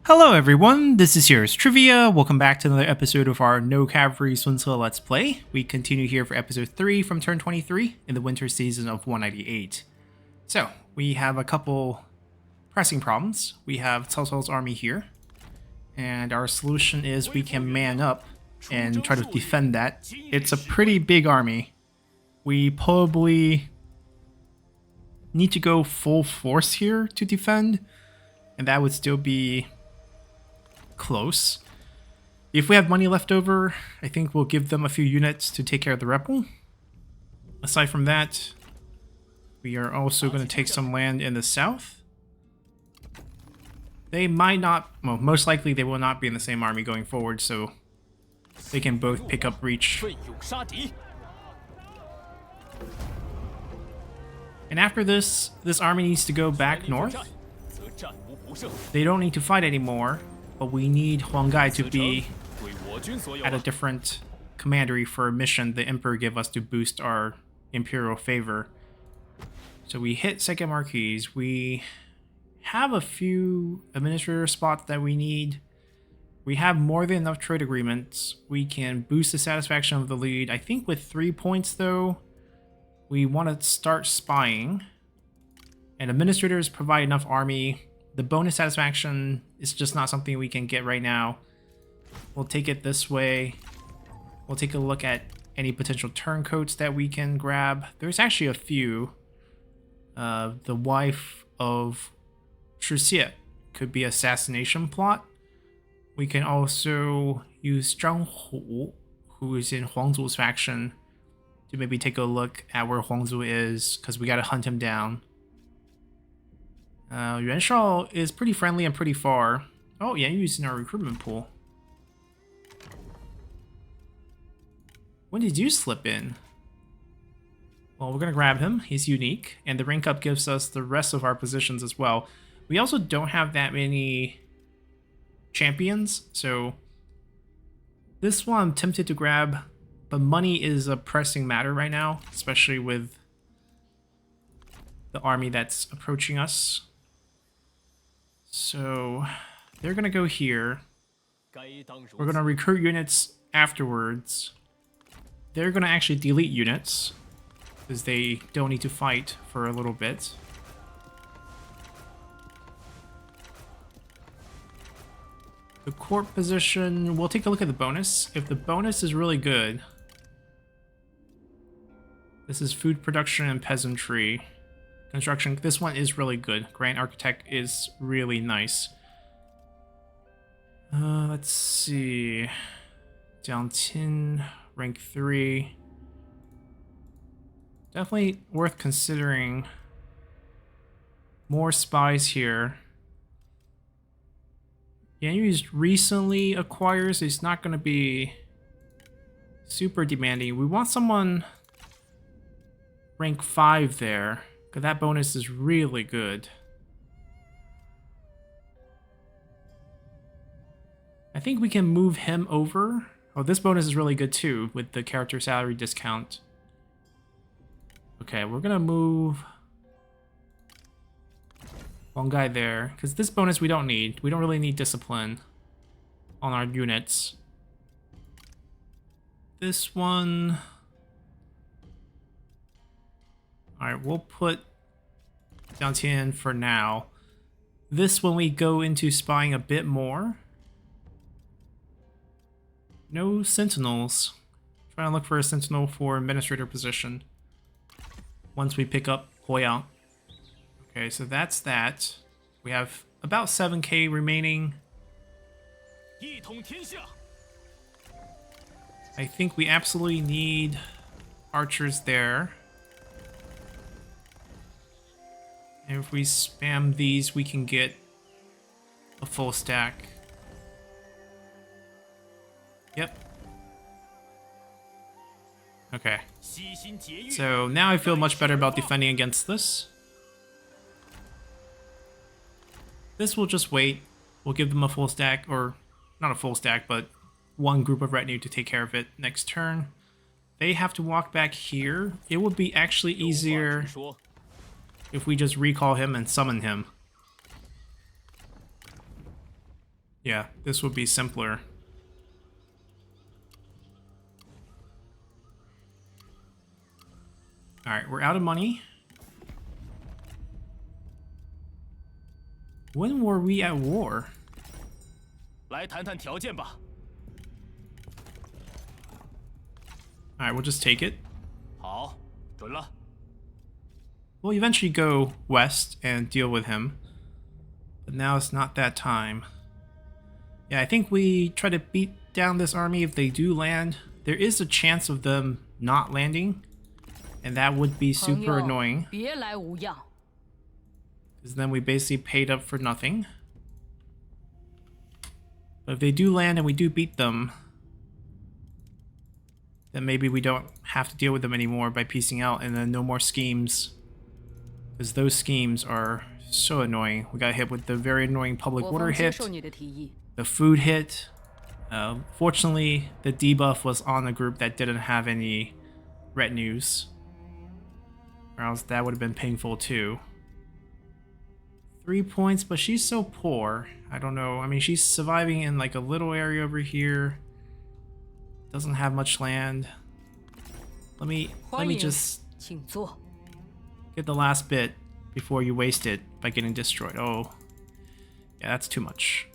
Hello everyone, this is Heroes Trivia. Welcome back to another episode of our No Cavalry Swinsilla Let's Play. We continue here for episode 3 from turn 23 in the winter season of 198. So, we have a couple pressing problems. We have Southlands army here, and our solution is we can man up and try to defend that. It's a pretty big army. We probably need to go full force here to defend, and that would still be close. If we have money left over, I think we'll give them a few units to take care of the rebel. Aside from that, we are also going to take some land in the south. They might not, well, most likely they will not be in the same army going forward, so they can both pick up reach. And after this army needs to go back north. They don't need to fight anymore, but we need Huang Gai to be at a different commandery for a mission the Emperor gave us to boost our imperial favor. So we hit second marquis. We have a few administrator spots that we need. We have more than enough trade agreements. We can boost the satisfaction of the lead. I think with 3 points though, we want to start spying. And administrators provide enough army. The bonus satisfaction is just not something we can get right now. We'll take it this way. We'll take a look at any potential turncoats that we can grab. There's actually a few. The wife of Shixie could be assassination plot. We can also use Zhang Hu, who is in Huang Zu's faction, to maybe take a look at where Huang Zu is, because we gotta hunt him down. Yuan Shao is pretty friendly and pretty far. Oh yeah, using our recruitment pool. When did you slip in? Well, we're gonna grab him. He's unique, and the rank up gives us the rest of our positions as well. We also don't have that many champions, so this one I'm tempted to grab, but money is a pressing matter right now, especially with the army that's approaching us. So they're gonna go here. We're gonna recruit units afterwards. They're gonna actually delete units because they don't need to fight for a little bit. The court position, we'll take a look at the bonus. If the bonus is really good, this is food production and peasantry. Construction, this one is really good. Grand Architect is really nice. Let's see. Jiangqin, rank 3. Definitely worth considering. More spies here. Yanyu recently acquired, so he's not going to be super demanding. We want someone rank 5 there. That bonus is really good. I think we can move him over. Oh, this bonus is really good too, with the character salary discount. Okay, we're gonna move one guy there, because this bonus we don't need. We don't really need discipline on our units. This one... Alright, we'll put Jiangtian for now. This when we go into spying a bit more. No sentinels. Try and look for a sentinel for administrator position once we pick up Hoya. Okay, so that's that. We have about 7k remaining. I think we absolutely need archers there. And if we spam these, we can get a full stack. Yep. Okay. So now I feel much better about defending against this. This will just wait. We'll give them a full stack, or not a full stack, but one group of retinue to take care of it next turn. They have to walk back here. It would be actually easier if we just recall him and summon him. Yeah, this would be simpler. Alright, we're out of money. When were we at war? 来谈谈条件吧。 Alright, we'll just take it. 好，准了。 We'll eventually go west and deal with him. But now it's not that time. Yeah, I think we try to beat down this army if they do land. There is a chance of them not landing. And that would be super annoying. 别来无恙。 Because then we basically paid up for nothing. But if they do land and we do beat them, then maybe we don't have to deal with them anymore by piecing out, and then no more schemes. Because those schemes are so annoying. We got hit with the very annoying public order hit, the food hit. Fortunately, the debuff was on a group that didn't have any retinues, or else that would have been painful too. 3 points, but she's so poor. I don't know. I mean, she's surviving in like a little area over here. Doesn't have much land. Let me just get the last bit before you waste it by getting destroyed. Oh, yeah, that's too much.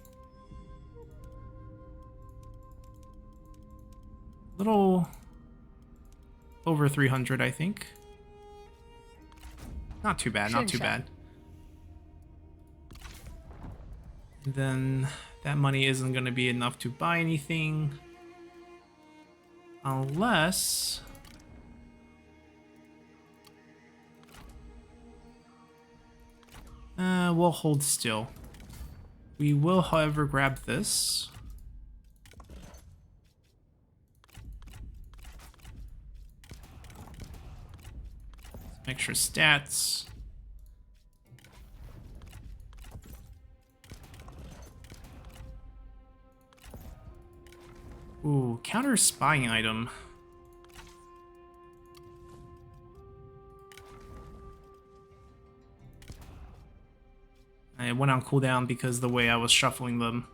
Little over 300, I think. Not too bad, not too bad. And then that money isn't going to be enough to buy anything. Unless... we'll hold still. We will, however, grab this. Some extra stats. Ooh, counter spying item. It went on cooldown because of the way I was shuffling them.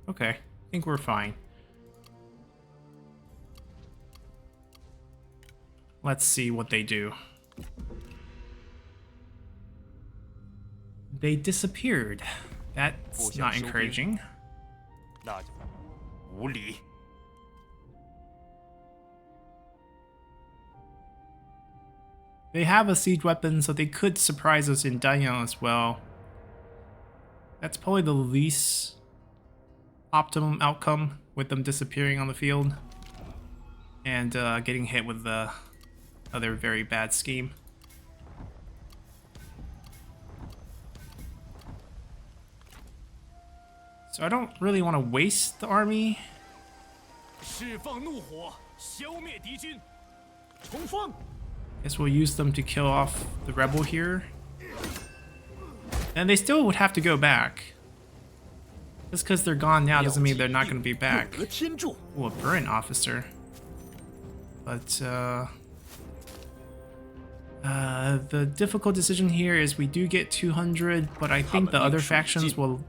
Okay, I think we're fine. Let's see what they do. They disappeared. That's not encouraging. 那就无理。 They have a siege weapon, so they could surprise us in Danyang as well. That's probably the least optimum outcome, with them disappearing on the field and getting hit with the other very bad scheme. So I don't really want to waste the army. 释放怒火，消灭敌军，冲锋！ Guess we'll use them to kill off the rebel here. And they still would have to go back. Just because they're gone now doesn't mean they're not going to be back. Ooh, a Burn officer. But the difficult decision here is we do get 200, but I think the other factions will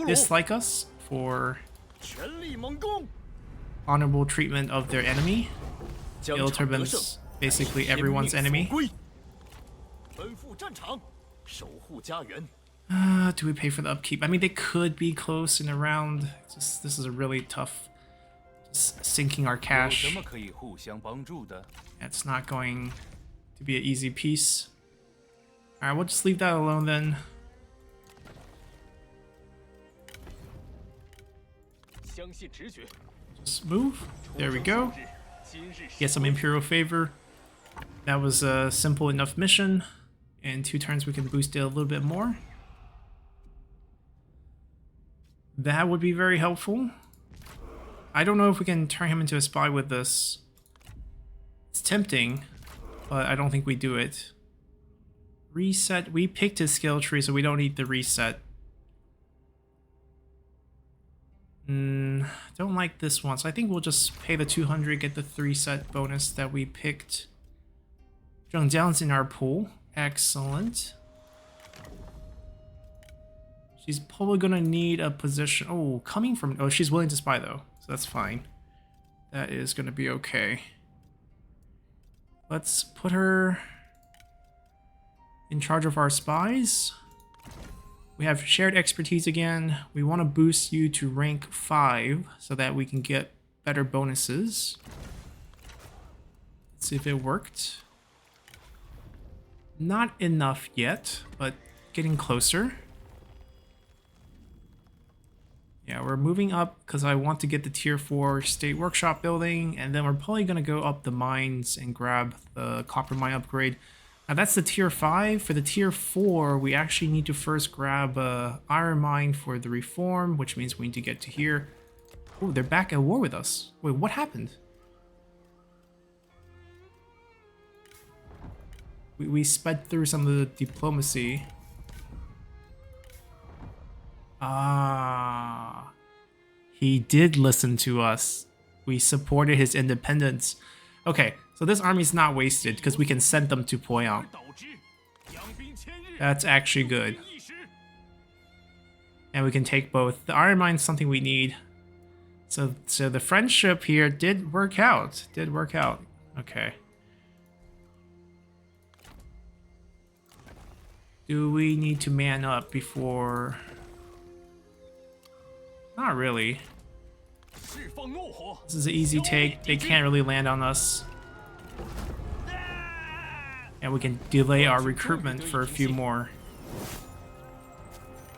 dislike us for honorable treatment of their enemy. Ill Turban's basically everyone's enemy. Do we pay for the upkeep? I mean, they could be close in a round. Just, this is a really tough, just sinking our cash. It's not going to be an easy piece. Alright, we'll just leave that alone then. Just move. There we go. Get some Imperial favor. That was a simple enough mission. In 2 turns we can boost it a little bit more. That would be very helpful. I don't know if we can turn him into a spy with this. It's tempting, but I don't think we do it. Reset. We picked his skill tree, so we don't need the reset. Don't like this one, so I think we'll just pay the 200, get the 3 set bonus that we picked. Zhengjiang's in our pool. Excellent. She's probably gonna need a position. Oh, coming from... Oh, she's willing to spy though, so that's fine. That is gonna be okay. Let's put her in charge of our spies. We have shared expertise again. We want to boost you to rank 5 so that we can get better bonuses. Let's see if it worked. Not enough yet, but getting closer. Yeah, we're moving up because I want to get the tier 4 state workshop building, and then we're probably going to go up the mines and grab the copper mine upgrade. Now that's the tier 5. For the tier 4, we actually need to first grab a iron mine for the reform, which means we need to get to here. Oh, they're back at war with us. Wait, what happened? We sped through some of the diplomacy. Ah, he did listen to us. We supported his independence. Okay, so this army's not wasted because we can send them to Poyang. That's actually good. And we can take both. The iron mine's something we need. So the friendship here did work out. Okay. Do we need to man up before... Not really. This is an easy take. They can't really land on us. And we can delay our recruitment for a few more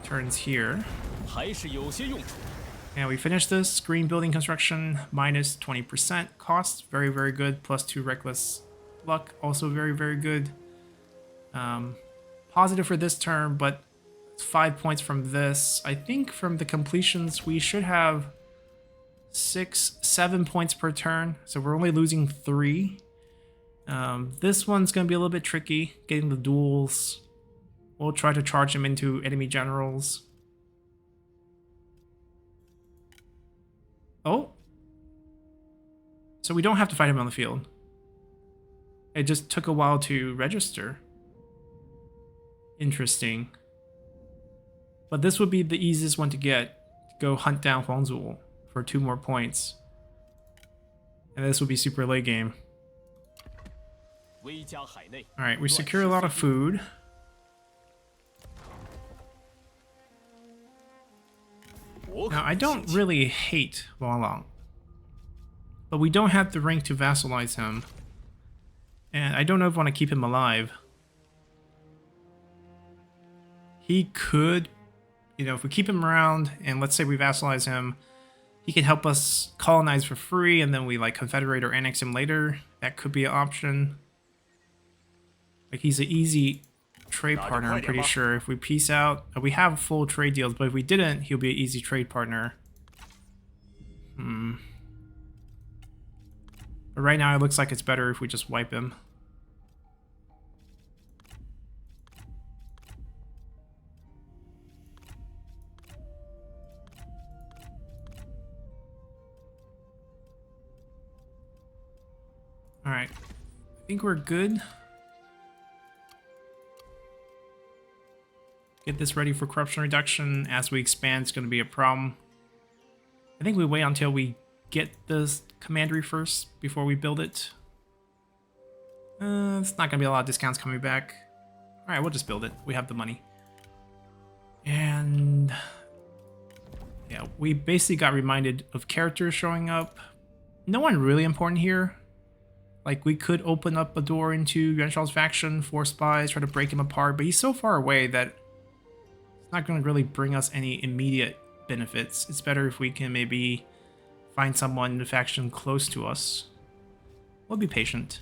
turns here. And we finished this. Green building construction, minus 20% cost. Very, very good. Plus 2 reckless luck. Also very, very good. Positive for this turn, but 5 points from this. I think from the completions, we should have 6-7 points per turn. So we're only losing 3. This one's going to be a little bit tricky, getting the duels. We'll try to charge him into enemy generals. Oh. So we don't have to fight him on the field. It just took a while to register. Interesting. But this would be the easiest one to get. Go hunt down Huangzhou for 2 more points. And this would be super late game. Alright, we secure a lot of food. Now, I don't really hate Wang, but we don't have the rank to vassalize him. And I don't know if I want to keep him alive. He could, you know, if we keep him around and let's say we vassalize him, he can help us colonize for free and then we like confederate or annex him later. That could be an option. Like he's an easy trade partner, I'm pretty sure. If we peace out, we have full trade deals, but if we didn't, he'll be an easy trade partner. But right now it looks like it's better if we just wipe him. Alright, I think we're good. Get this ready for corruption reduction. As we expand, it's going to be a problem. I think we wait until we get this commandery first before we build it. It's not going to be a lot of discounts coming back. Alright, we'll just build it. We have the money. And... yeah, we basically got reminded of characters showing up. No one really important here. Like, we could open up a door into Yuan Shao's faction, 4 spies, try to break him apart, but he's so far away that it's not going to really bring us any immediate benefits. It's better if we can maybe find someone in the faction close to us. We'll be patient.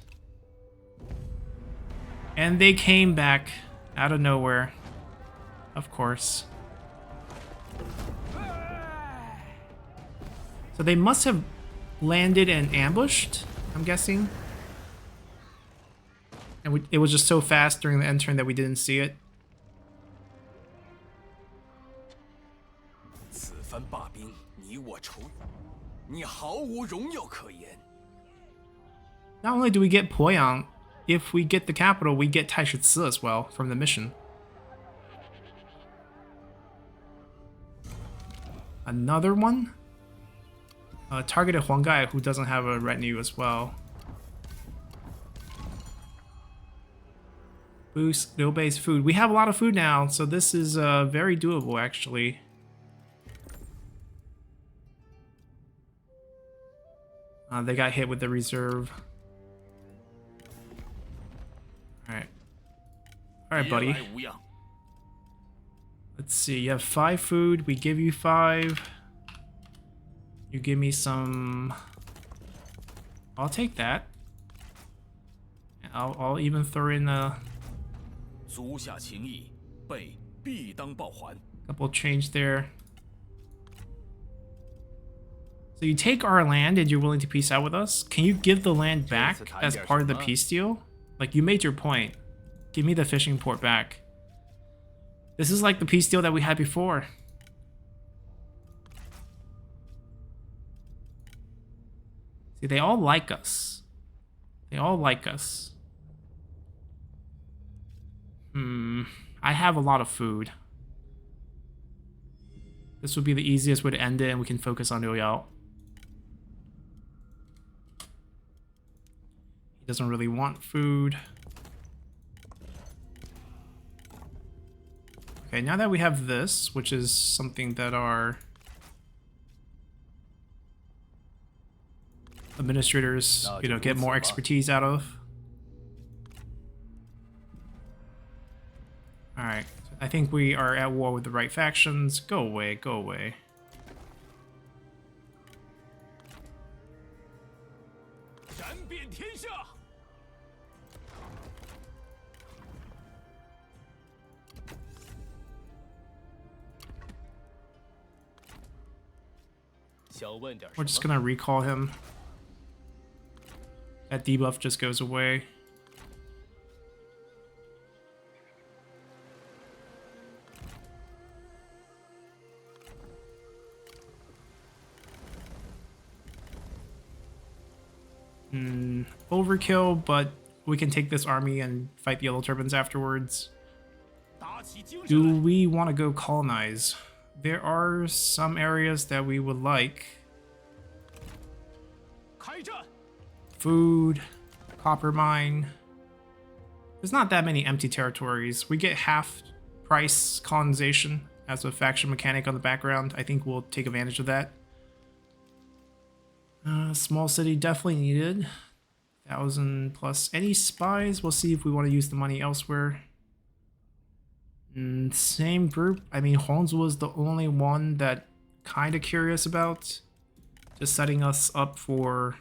And they came back out of nowhere. Of course. So they must have landed and ambushed, I'm guessing. And it was just so fast during the end turn that we didn't see it. 番罢兵，你我仇，你毫无荣耀可言。 Not only do we get Poyang, if we get the capital, we get Taishitsu as well from the mission. Another one? Targeted Huanggai, who doesn't have a retinue as well. Boost no base food. We have a lot of food now, so this is very doable actually. They got hit with the reserve. Alright. Alright, buddy. Let's see, you have 5 food, we give you 5. You give me some... I'll take that. I'll even throw in a couple change there. So you take our land and you're willing to peace out with us? Can you give the land back as part of the peace deal? Like, you made your point. Give me the fishing port back. This is like the peace deal that we had before. See, they all like us. They all like us. I have a lot of food. This would be the easiest way to end it, and we can focus on Liu. He doesn't really want food. Okay, now that we have this, which is something that our administrators, you know, get more expertise out of. Alright, I think we are at war with the right factions. Go away, go away. We're just gonna recall him. That debuff just goes away. Overkill, but we can take this army and fight the Yellow Turbans afterwards. Do we want to go colonize? There are some areas that we would like. Food, copper mine. There's not that many empty territories. We get half price colonization as a faction mechanic on the background. I think we'll take advantage of that. Small city definitely needed. 1,000 plus. Any spies? We'll see if we want to use the money elsewhere. Same group. I mean, Hongzu was the only one that kind of curious about. Just setting us up for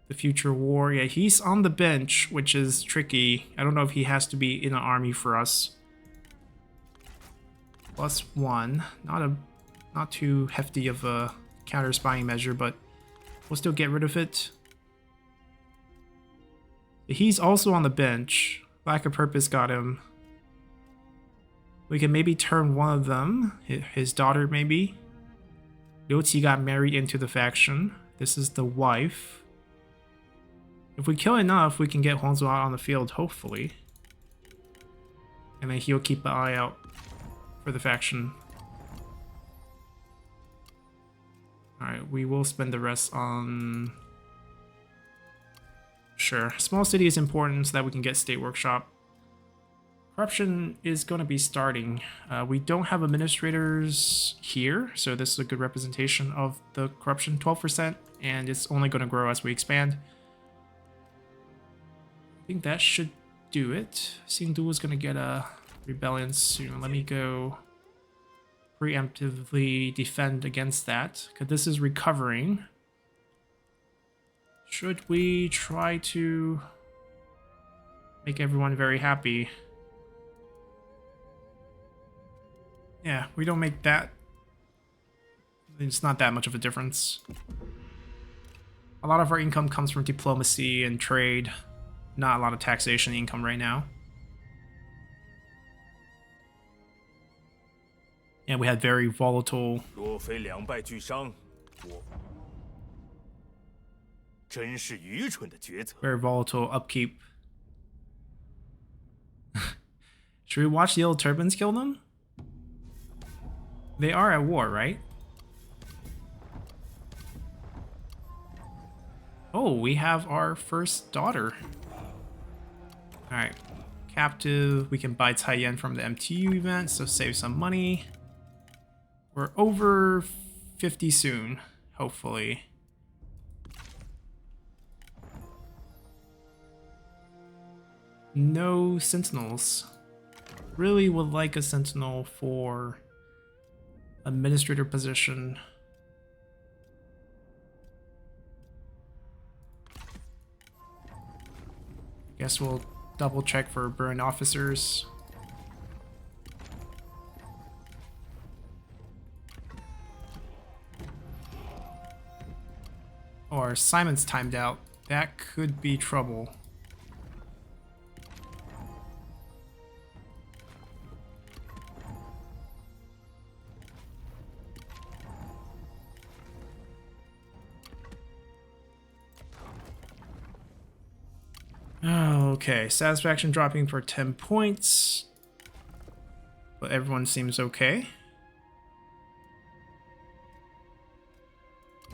the future war. Yeah, he's on the bench, which is tricky. I don't know if he has to be in an army for us. +1. Not too hefty of a counter spying measure, but we'll still get rid of it. He's also on the bench. Lack of purpose got him. We can maybe turn one of them. His daughter, maybe. Liu Qi got married into the faction. This is the wife. If we kill enough, we can get Hongzu out on the field, hopefully. And then he'll keep an eye out for the faction. Alright, we will spend the rest on... Sure. Small city is important so that we can get state workshop. Corruption is going to be starting. We don't have administrators here, so this is a good representation of the corruption. 12%, and it's only going to grow as we expand. I think that should do it. Xingdu is going to get a rebellion soon. Let me go preemptively defend against that, because this is recovering. Should we try to make everyone very happy? Yeah, we don't make that. It's not that much of a difference. A lot of our income comes from diplomacy and trade. Not a lot of taxation income right now. And we had very volatile 若非两败俱伤，我真是愚蠢的抉择。 very volatile upkeep. Should we watch the Yellow Turbans kill them? They are at war, right? Oh, we have our first daughter. Alright. Captive. We can buy Taiyan from the MTU event, so save some money. We're over 50 soon, hopefully. No sentinels. Really would like a sentinel for administrator position. Guess we'll double check for burn officers. Or Simon's timed out. That could be trouble. Okay, satisfaction dropping for 10 points. But everyone seems okay.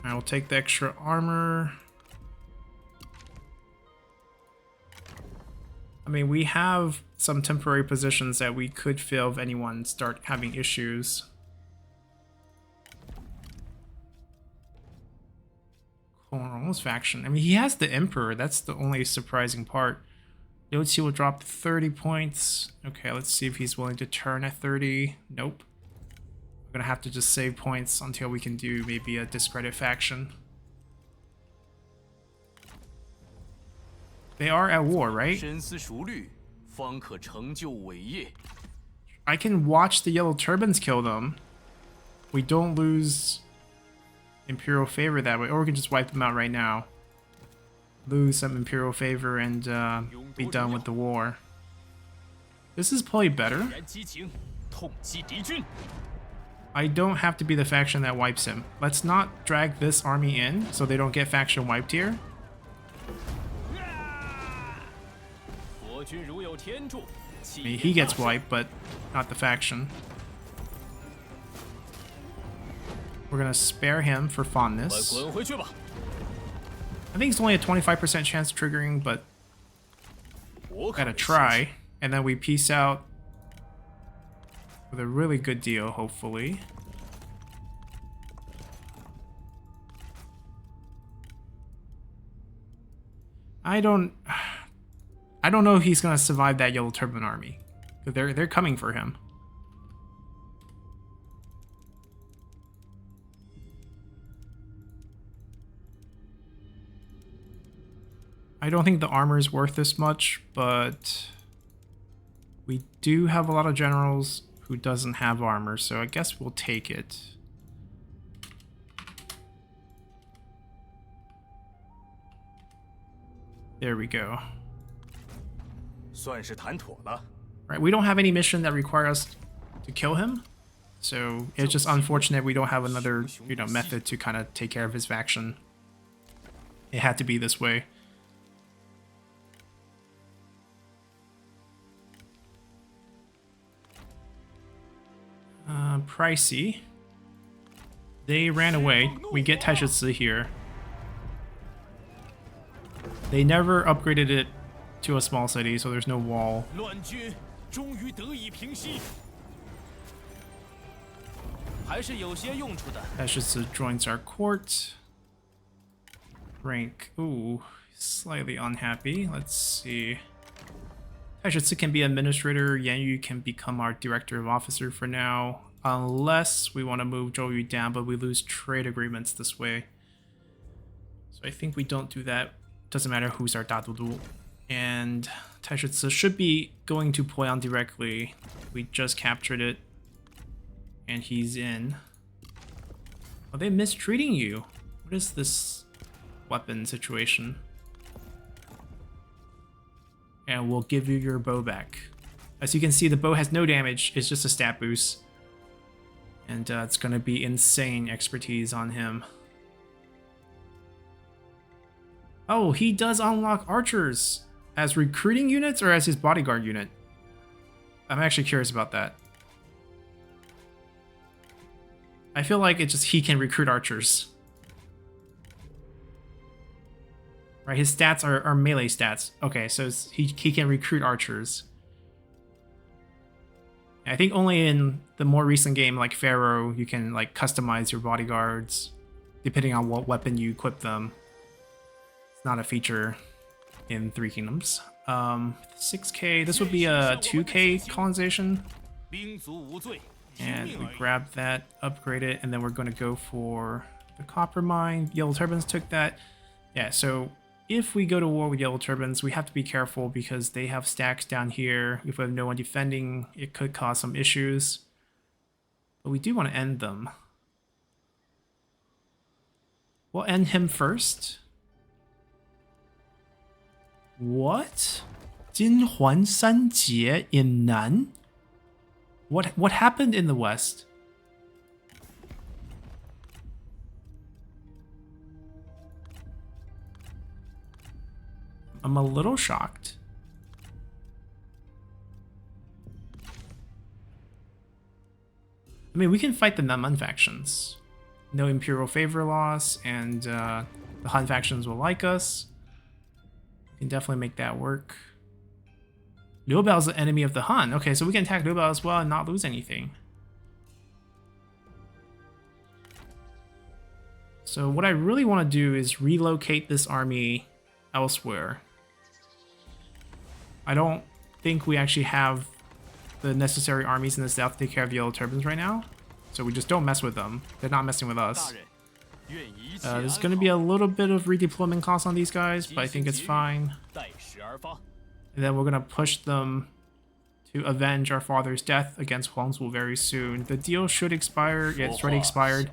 I will take the extra armor. I mean, we have some temporary positions that we could fill if anyone start having issues. Cornwall's faction. I mean, he has the Emperor. That's the only surprising part. E03 will drop to 30 points. Okay, let's see if he's willing to turn at 30. Nope. We're gonna have to just save points until we can do maybe a discredit faction. They are at war, right? I can watch the Yellow Turbans kill them. We don't lose Imperial favor that way, or we can just wipe them out right now. Lose some Imperial favor and be done with the war. This is probably better. I don't have to be the faction that wipes him. Let's not drag this army in so they don't get faction wiped here. I mean, he gets wiped, but not the faction. We're gonna spare him for fondness. I think it's only a 25% chance of triggering, but gotta try. And then we peace out with a really good deal, hopefully. I don't know if he's gonna survive that Yellow Turban army. They're coming for him. I don't think the armor is worth this much, but we do have a lot of generals who doesn't have armor, so I guess we'll take it. There we go. Right, we don't have any mission that require us to kill him, so it's just unfortunate we don't have another, method to kind of take care of his faction. It had to be this way. Pricey. They ran away. We get Taishitsu here. They never upgraded it to a small city, so there's no wall. Taishitsu joins our court. Rank. Ooh, slightly unhappy. Let's see. Taishitsu can be administrator. Yanyu can become our director of officer for now. Unless we want to move Zhouyu down, but we lose trade agreements this way. So I think we don't do that. Doesn't matter who's our Dadudu. And Taishitsu should be going to Poyan directly. We just captured it. And he's in. Are they mistreating you? What is this weapon situation? And we'll give you your bow back. As you can see, the bow has no damage. It's just a stat boost. And it's going to be insane expertise on him. Oh, he does unlock archers as recruiting units or as his bodyguard unit? I'm actually curious about that. I feel like it's just he can recruit archers. Right, his stats are melee stats. Okay, so he can recruit archers. I think only in the more recent game like Pharaoh, you can like customize your bodyguards depending on what weapon you equip them. It's not a feature in Three Kingdoms. 6k, this would be a 2k colonization. And we grab that, upgrade it, and then we're going to go for the copper mine. Yellow Turbans took that. Yeah, so if we go to war with Yellow Turbans, we have to be careful because they have stacks down here. If we have no one defending, it could cause some issues. But we do want to end them. We'll end him first. What? 金环三杰 in Nan? What happened in the West? I'm a little shocked. I mean, we can fight the Naman factions. No Imperial favor loss, and the Han factions will like us. We can definitely make that work. Liu Bao's the enemy of the Han. Okay, so we can attack Liu Bao as well and not lose anything. So what I really want to do is relocate this army elsewhere. I don't think we actually have the necessary armies in the south to take care of the Yellow Turbans right now. So we just don't mess with them. They're not messing with us. There's going to be a little bit of redeployment costs on these guys, but I think it's fine. And then we're going to push them to avenge our father's death against Huangzu very soon. The deal should expire. Yeah, it's already expired.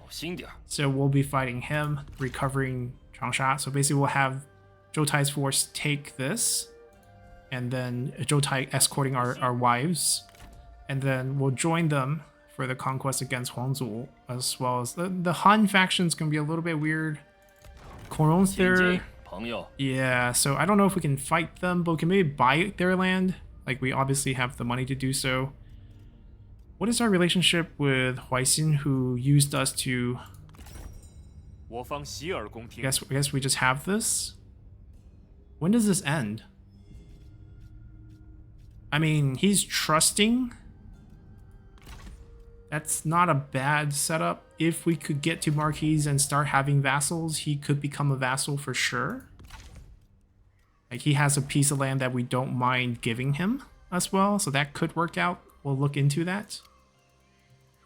So we'll be fighting him, recovering Changsha. So basically we'll have Zhou Tai's force take this, and then Zhou Tai escorting our wives, and then we'll join them for the conquest against Huangzu, as well as the Han faction's gonna be a little bit weird. Coron's there. Yeah, so I don't know if we can fight them, but we can maybe buy their land. Like, we obviously have the money to do so. What is our relationship with Huaixin, who used us to... I guess we just have this? When does this end? I mean, he's trusting. That's not a bad setup. If we could get to Marquise and start having vassals, he could become a vassal for sure. Like, he has a piece of land that we don't mind giving him as well, so that could work out. We'll look into that.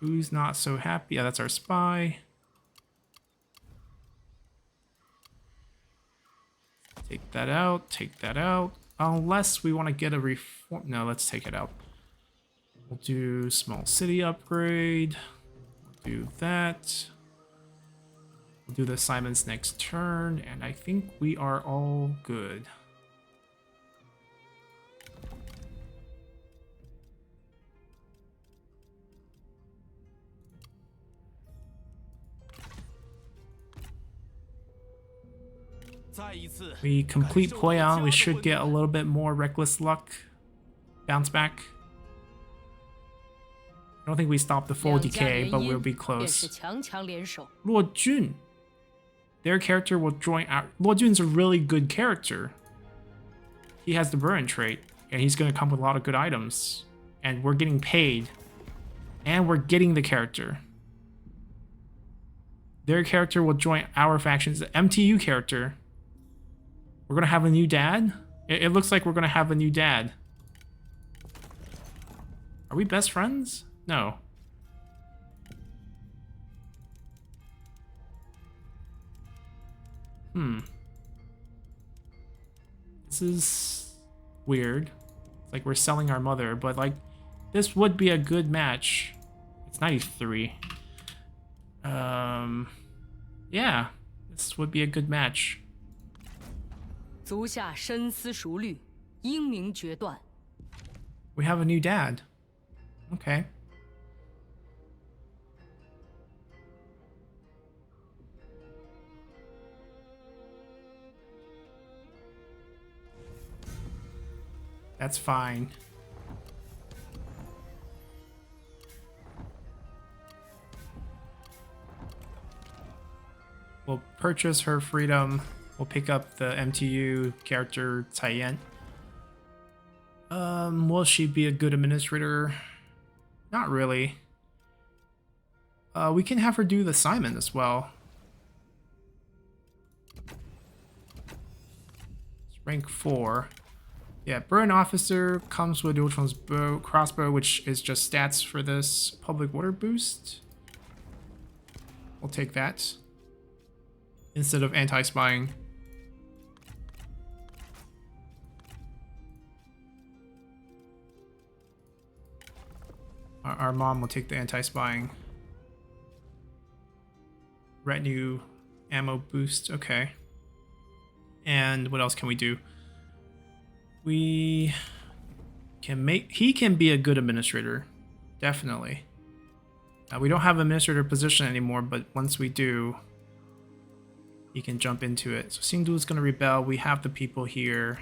Who's not so happy? Yeah, that's our spy. Take that out, take that out. Unless we want to get a reform. No, let's take it out. We'll do small city upgrade. We'll do that. We'll do the Simon's next turn, and I think we are all good. We complete Poyang, we should get a little bit more reckless luck. Bounce back. I don't think we stop the full decay, but we'll be close. Luo Jun. Their character will join our... Luo Jun's a really good character. He has the Burin trait, and he's going to come with a lot of good items. And we're getting paid. And we're getting the character. Their character will join our faction. It's an MTU character. We're going to have a new dad? It looks like we're going to have a new dad. Are we best friends? No. This is weird. It's like we're selling our mother, but like, this would be a good match. It's 93. Yeah, this would be a good match. We have a new dad. Okay. That's fine. We'll purchase her freedom. We'll pick up the MTU character Taiyan. Will she be a good administrator? Not really. We can have her do the Simon as well. It's rank 4. Yeah, Burn Officer comes with Ultron's crossbow, which is just stats for this public water boost. We'll take that instead of anti-spying. Our mom will take the anti-spying. Retinue ammo boost, okay. And what else can we do? We can he can be a good administrator, definitely. We don't have administrator position anymore, but once we do, he can jump into it. So Singdu is going to rebel. We have the people here.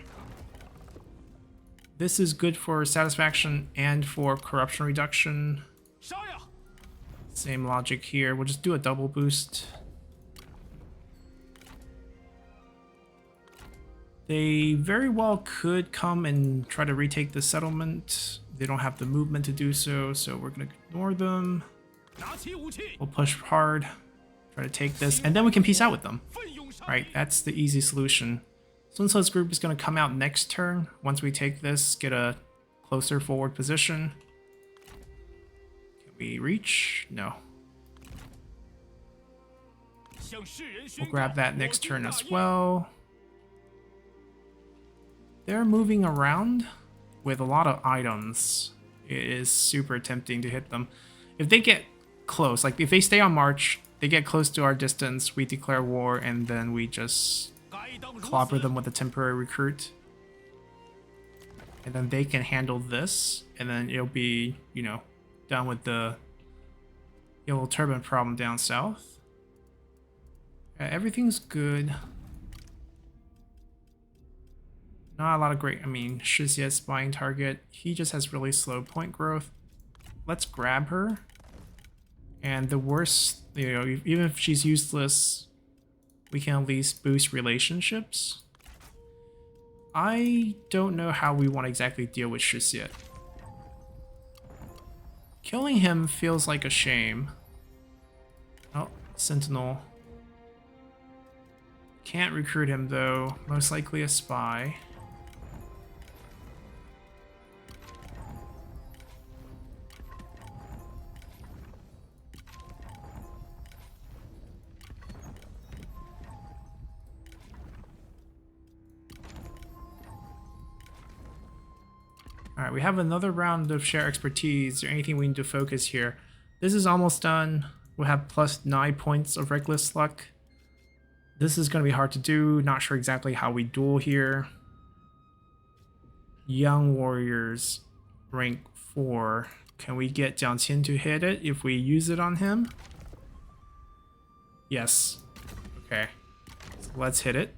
This is good for satisfaction and for corruption reduction. Same logic here. We'll just do a double boost. They very well could come and try to retake the settlement. They don't have the movement to do so, so we're going to ignore them. We'll push hard, try to take this, and then we can peace out with them. Right, that's the easy solution. Sun Tzu's group is going to come out next turn. Once we take this, get a closer forward position. Can we reach? No. We'll grab that next turn as well. They're moving around with a lot of items. It is super tempting to hit them. If they get close, like if they stay on march, they get close to our distance, we declare war, and then we just clobber them with a temporary recruit. And then they can handle this, and then it'll be, you know, done with the yellow turban problem down south. Everything's good. Not a lot of great, I mean, Shizie's spying target. He just has really slow point growth. Let's grab her. And the worst, you know, even if she's useless, we can at least boost relationships. I don't know how we want to exactly deal with Shizie. Killing him feels like a shame. Oh, Sentinel. Can't recruit him though, most likely a spy. Alright, we have another round of share expertise. Is there anything we need to focus here? This is almost done. We'll have plus 9 points of reckless luck. This is going to be hard to do. Not sure exactly how we duel here. Young Warriors, rank 4. Can we get Jiang Qin to hit it if we use it on him? Yes. Okay. So let's hit it.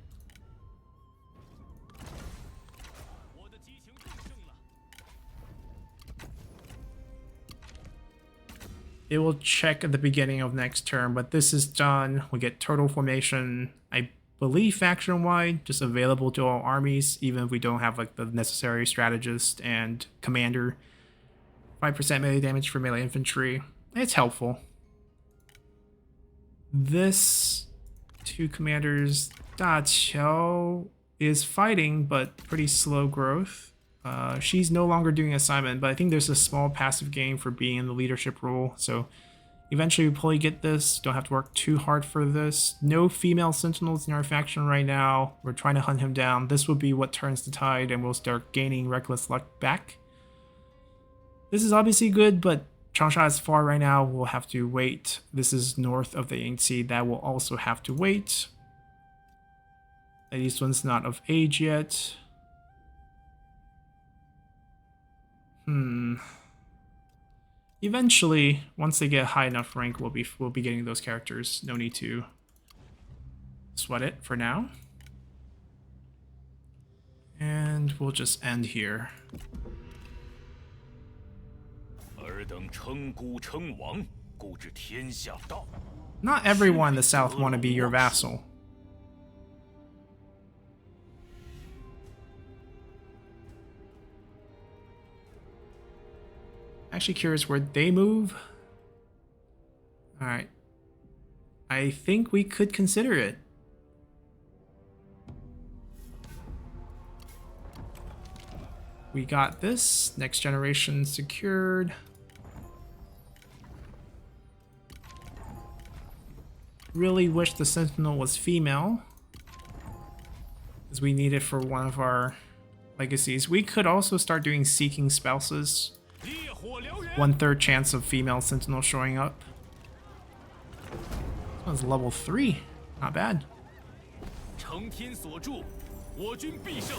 It will check at the beginning of next turn, but this is done. We get turtle formation, I believe faction-wide, just available to all armies, even if we don't have like the necessary strategist and commander. 5% melee damage for melee infantry. It's helpful. This two commanders, Da Qiao is fighting, but pretty slow growth. She's no longer doing assignment, but I think there's a small passive gain for being in the leadership role. So eventually we probably get this. Don't have to work too hard for this. No female sentinels in our faction right now. We're trying to hunt him down. This will be what turns the tide, and we'll start gaining reckless luck back. This is obviously good, but Changsha is far right now. We'll have to wait. This is north of the Yangtze. That will also have to wait. This one's not of age yet. Eventually, once they get high enough rank, we'll be getting those characters. No need to sweat it for now. And we'll just end here. 尔等称孤称王，故知天下大。 Not everyone in the South want to be your vassal. Actually curious where they move. Alright. I think we could consider it. We got this. Next generation secured. Really wish the Sentinel was female, because we need it for one of our legacies. We could also start doing seeking spouses. 1/3 chance of female Sentinel showing up. This one's level 3. Not bad. 承天所助，我军必胜。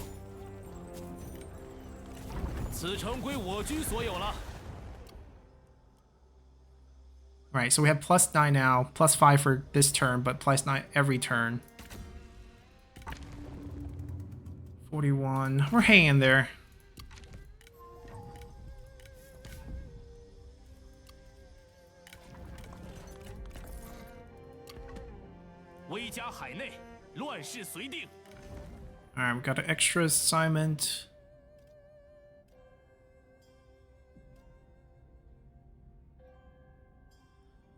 此城归我军所有了。 Right, so we have +9 now, +5 for this turn, but +9 every turn. 41. We're hanging there. 威加海内，乱世随定。 Alright, we got an extra assignment.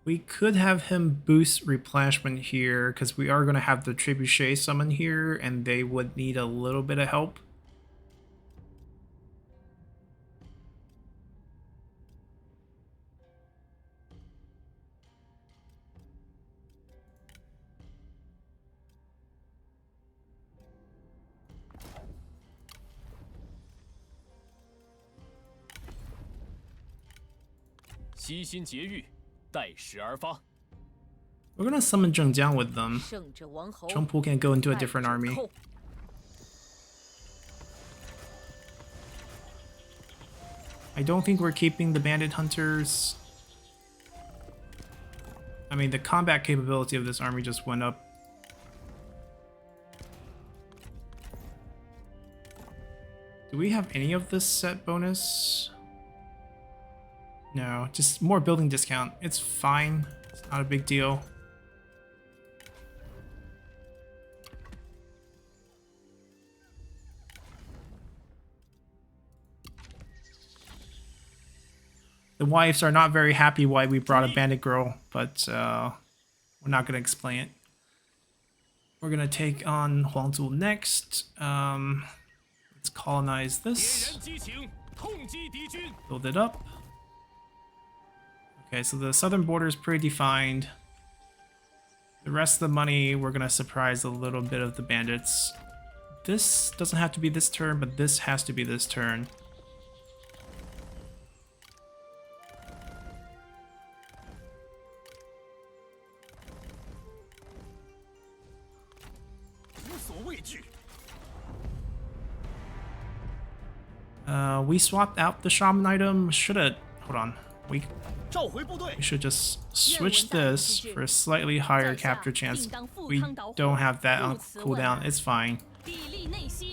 We could have him boost replenishment here, because we are going to have the trebuchet summon here, and they would need a little bit of help. We're gonna summon Zhengjiang with them. Chengpu can go into a different army. I don't think we're keeping the bandit hunters. I mean, the combat capability of this army just went up. Do we have any of this set bonus? No, just more building discount. It's fine. It's not a big deal. The wives are not very happy why we brought a bandit girl, but we're not going to explain it. We're going to take on Huangzhou next. Let's colonize this. Build it up. Okay, so the southern border is pretty defined. The rest of the money, we're going to surprise a little bit of the bandits. This doesn't have to be this turn, but this has to be this turn. We swapped out the shaman item. Hold on. We should just switch this for a slightly higher capture chance. We don't have that on cooldown. It's fine.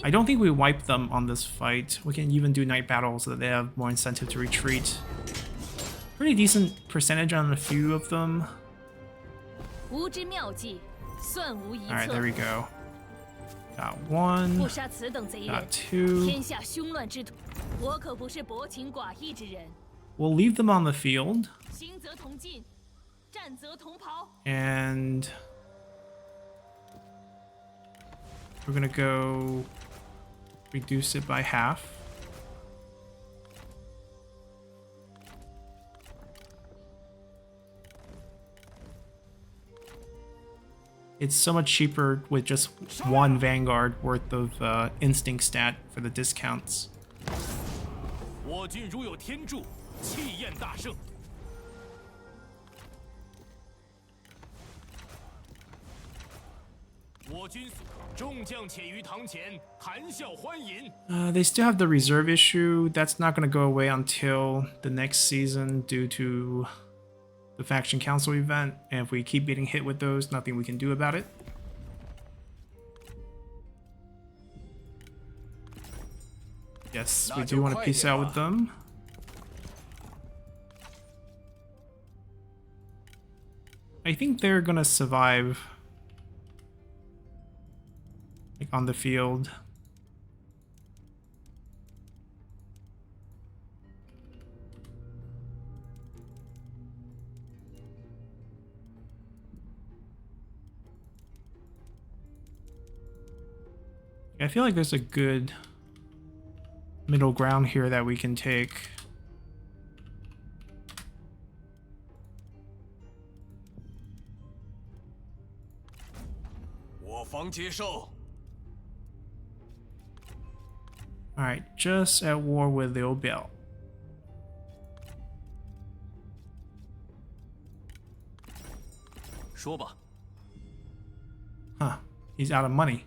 I don't think we wiped them on this fight. We can even do night battle so that they have more incentive to retreat. Pretty decent percentage on a few of them. Alright, there we go. Got one. Got two. We'll leave them on the field. And we're gonna go reduce it by half. It's so much cheaper with just one Vanguard worth of instinct stat for the discounts. They still have the reserve issue. That's not going to go away until the next season due to the faction council event, and if we keep getting hit with those, nothing we can do about it. Yes, we do want to peace out with them. I think they're gonna survive, like, on the field. I feel like there's a good middle ground here that we can take. Alright, just at war with Liu Biao. Huh, he's out of money.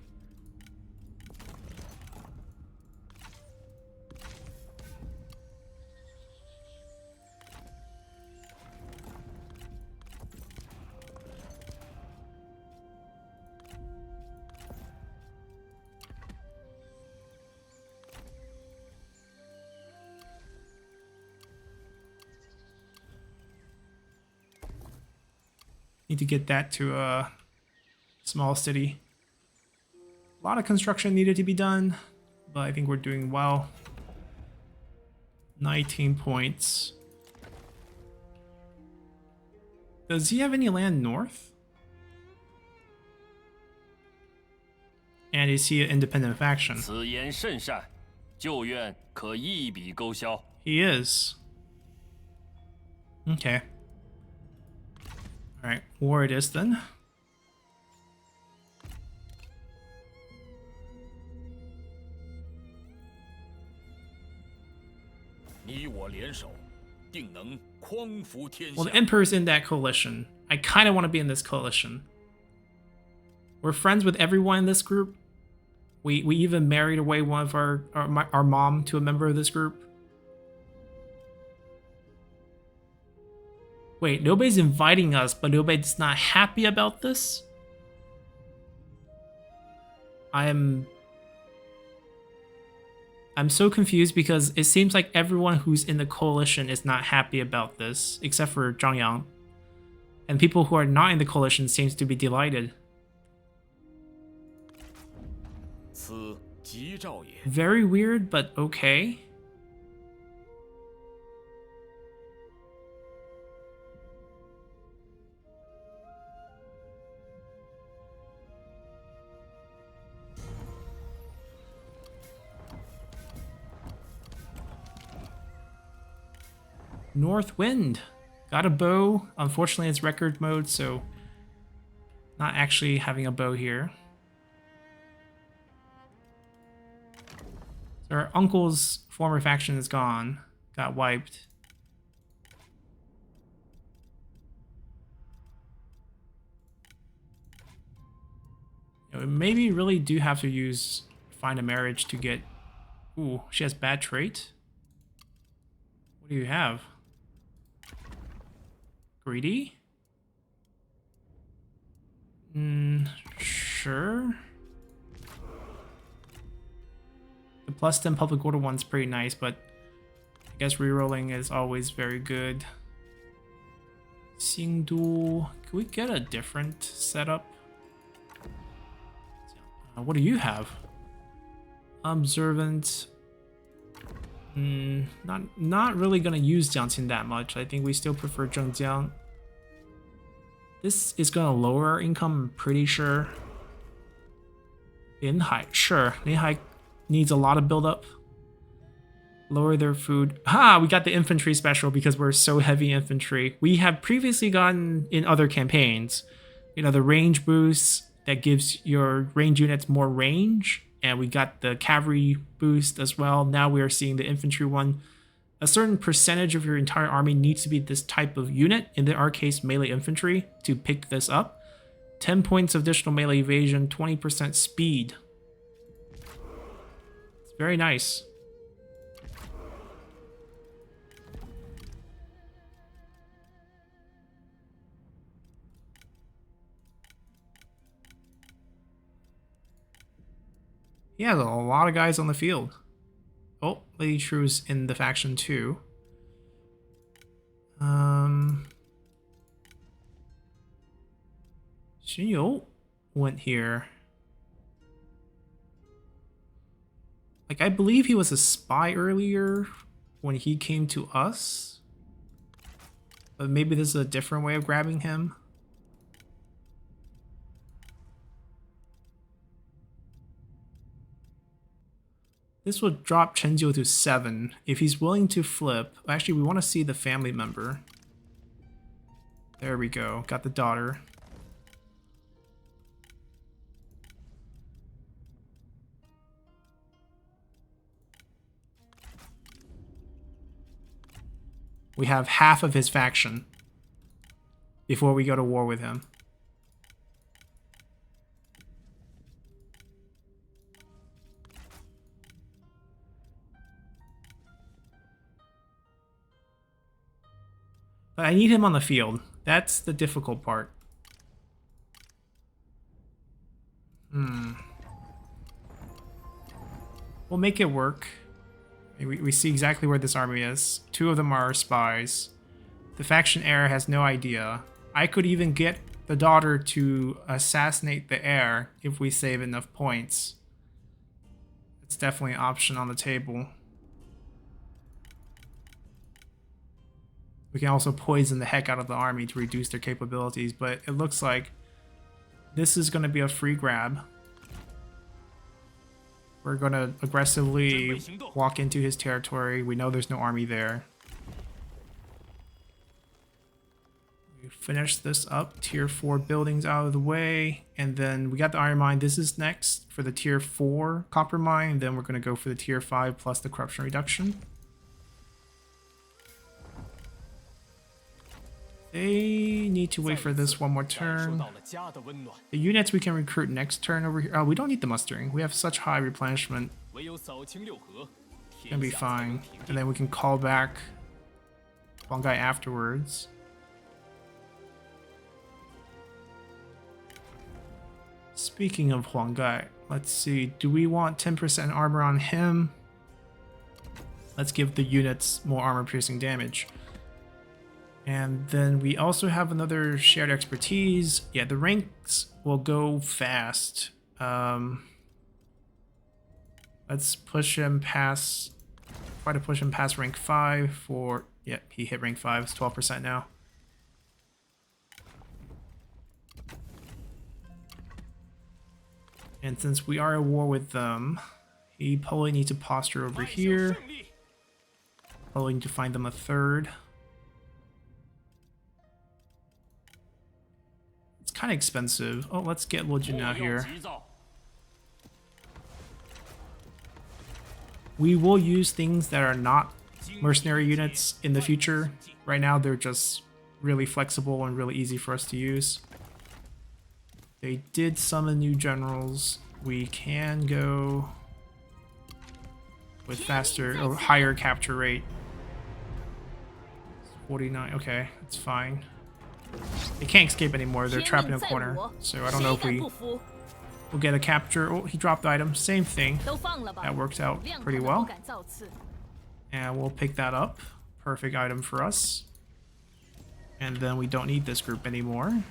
Need to get that to a small city. A lot of construction needed to be done, but I think we're doing well. 19 points. Does he have any land north? And is he an independent faction? He is. Okay. Alright, war it is then. Well, the Emperor's in that coalition. I kind of want to be in this coalition. We're friends with everyone in this group. We even married away one of our mom to a member of this group. Wait, nobody's inviting us, but nobody's not happy about this? I'm so confused because it seems like everyone who's in the coalition is not happy about this, except for Zhang Yang. And people who are not in the coalition seems to be delighted. Very weird, but okay. North Wind. Got a bow. Unfortunately, it's record mode, so not actually having a bow here. So our uncle's former faction is gone. Got wiped. You know, we maybe really do have to use find a marriage to get... Ooh, she has bad trait? What do you have? Greedy? Sure. The plus 10 public order one's pretty nice, but I guess rerolling is always very good. Xingdu. Can we get a different setup? What do you have? Observant. Not really gonna use Jiangqin that much. I think we still prefer Zhengjiang. This is gonna lower our income, I'm pretty sure. Linhai, sure. Linhai needs a lot of buildup. Lower their food. Ha! We got the infantry special because we're so heavy infantry. We have previously gotten in other campaigns, you know, the range boost that gives your range units more range. And we got the cavalry boost as well. Now we are seeing the infantry one. A certain percentage of your entire army needs to be this type of unit, in our case melee infantry, to pick this up. 10 points of additional melee evasion, 20% speed. It's very nice. He has a lot of guys on the field. Oh, Lady True's in the faction too. Xinyu went here. Like, I believe he was a spy earlier when he came to us. But maybe this is a different way of grabbing him. This will drop Chenjiu to 7. If he's willing to flip... Actually, we want to see the family member. There we go. Got the daughter. We have half of his faction before we go to war with him. But I need him on the field. That's the difficult part. We'll make it work. We see exactly where this army is. 2 of them are spies. The faction heir has no idea. I could even get the daughter to assassinate the heir if we save enough points. It's definitely an option on the table. We can also poison the heck out of the army to reduce their capabilities, but it looks like this is going to be a free grab. We're going to aggressively walk into his territory. We know there's no army there. We finish this up. Tier 4 buildings out of the way. And then we got the iron mine. This is next for the tier 4 copper mine. Then we're going to go for the tier 5 plus the corruption reduction. They need to wait for this one more turn. The units we can recruit next turn over here. Oh, we don't need the mustering. We have such high replenishment. Gonna be fine. And then we can call back one guy afterwards. Speaking of Huanggai, let's see. Do we want 10% armor on him? Let's give the units more armor-piercing damage. And then we also have another shared expertise. Yeah, the ranks will go fast. Let's push him past... Try to push him past rank 5 for... Yeah, he hit rank 5. It's 12% now. And since we are at war with them, he probably needs to posture over here. Probably need to find them a third. Kind of expensive. Oh, let's get Lojin out here. We will use things that are not mercenary units in the future. Right now, they're just really flexible and really easy for us to use. They did summon new generals. We can go with faster or higher capture rate. 49. Okay, that's fine. They can't escape anymore. They're trapped in a corner. So I don't know if we'll get a capture. Oh, he dropped the item. Same thing. That worked out pretty well. And we'll pick that up. Perfect item for us. And then we don't need this group anymore.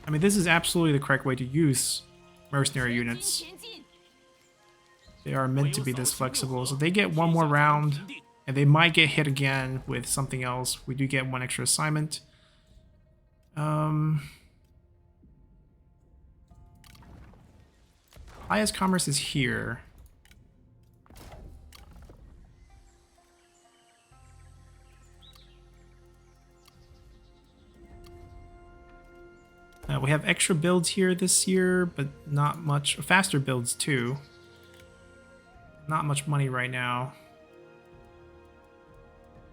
I mean, this is absolutely the correct way to use mercenary units. They are meant to be this flexible. So they get one more round. And they might get hit again with something else. We do get one extra assignment. Highest commerce is here. We have extra builds here this year, but not much. Faster builds too. Not much money right now.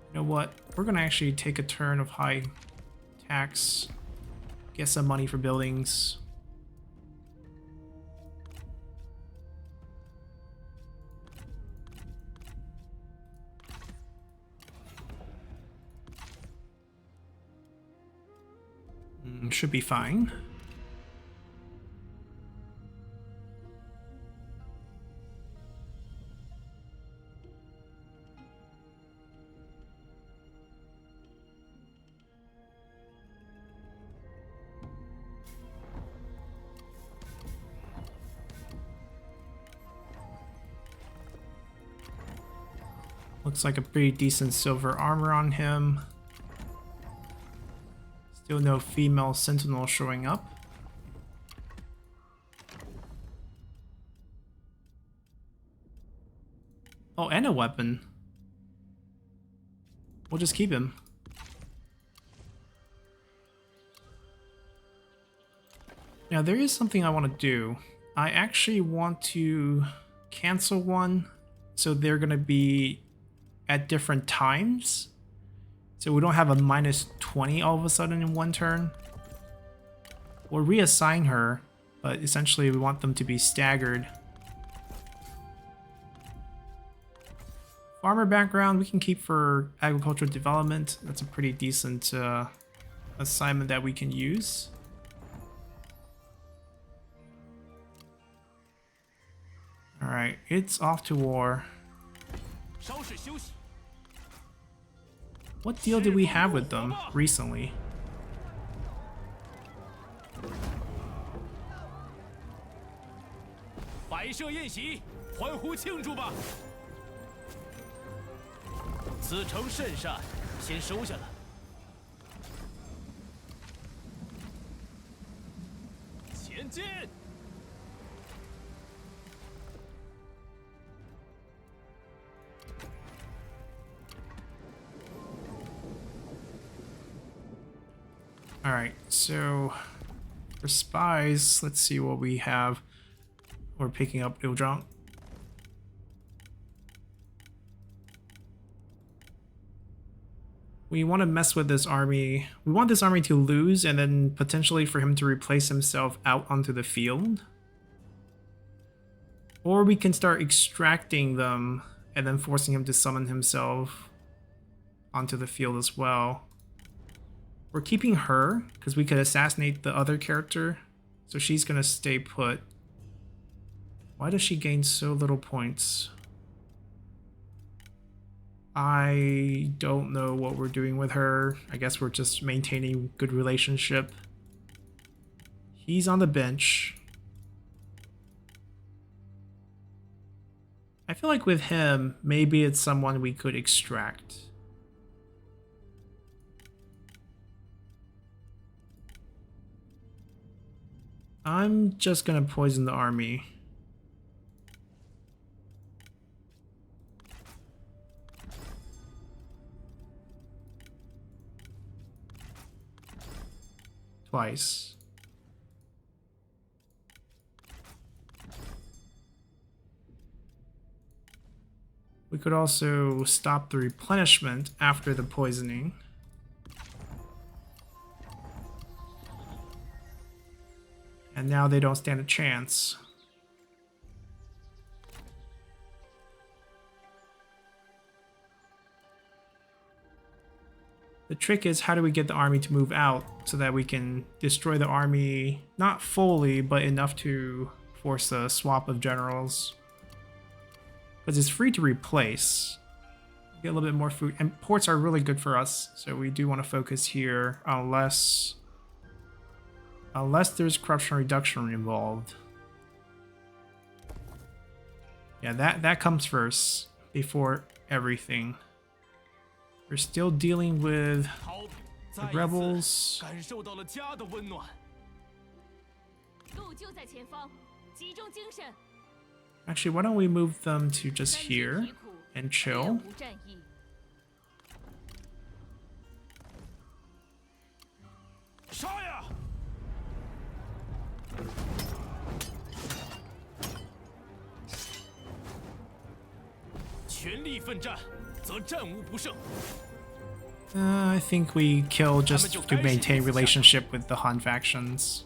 You know what? We're going to actually take a turn of high tax. Get some money for buildings. Should be fine. Looks like a pretty decent silver armor on him. Still no female sentinel showing up. Oh, and a weapon. We'll just keep him. Now, there is something I want to do. I actually want to cancel one, so they're going to be at different times. So we don't have a -20 all of a sudden in one turn. We'll reassign her, but essentially we want them to be staggered. Farmer background we can keep for agricultural development. That's a pretty decent assignment that we can use. Alright, it's off to war. What deal did we have with them recently? Alright, so for spies, let's see what we have. We're picking up Iljong. We want to mess with this army. We want this army to lose and then potentially for him to replace himself out onto the field. Or we can start extracting them and then forcing him to summon himself onto the field as well. We're keeping her because we could assassinate the other character, so she's gonna stay put. Why does she gain so little points? I don't know what we're doing with her. I guess we're just maintaining good relationship. He's on the bench. I feel like with him, maybe it's someone we could extract. I'm just gonna poison the army. Twice. We could also stop the replenishment after the poisoning. And now they don't stand a chance. The trick is, how do we get the army to move out so that we can destroy the army, not fully, but enough to force a swap of generals. Because it's free to replace. Get a little bit more food. And ports are really good for us, so we do want to focus here, unless there's corruption reduction involved. Yeah, that comes first, before everything. We're still dealing with the rebels. Actually, why don't we move them to just here and chill? I think we kill just to maintain relationship with the Han factions.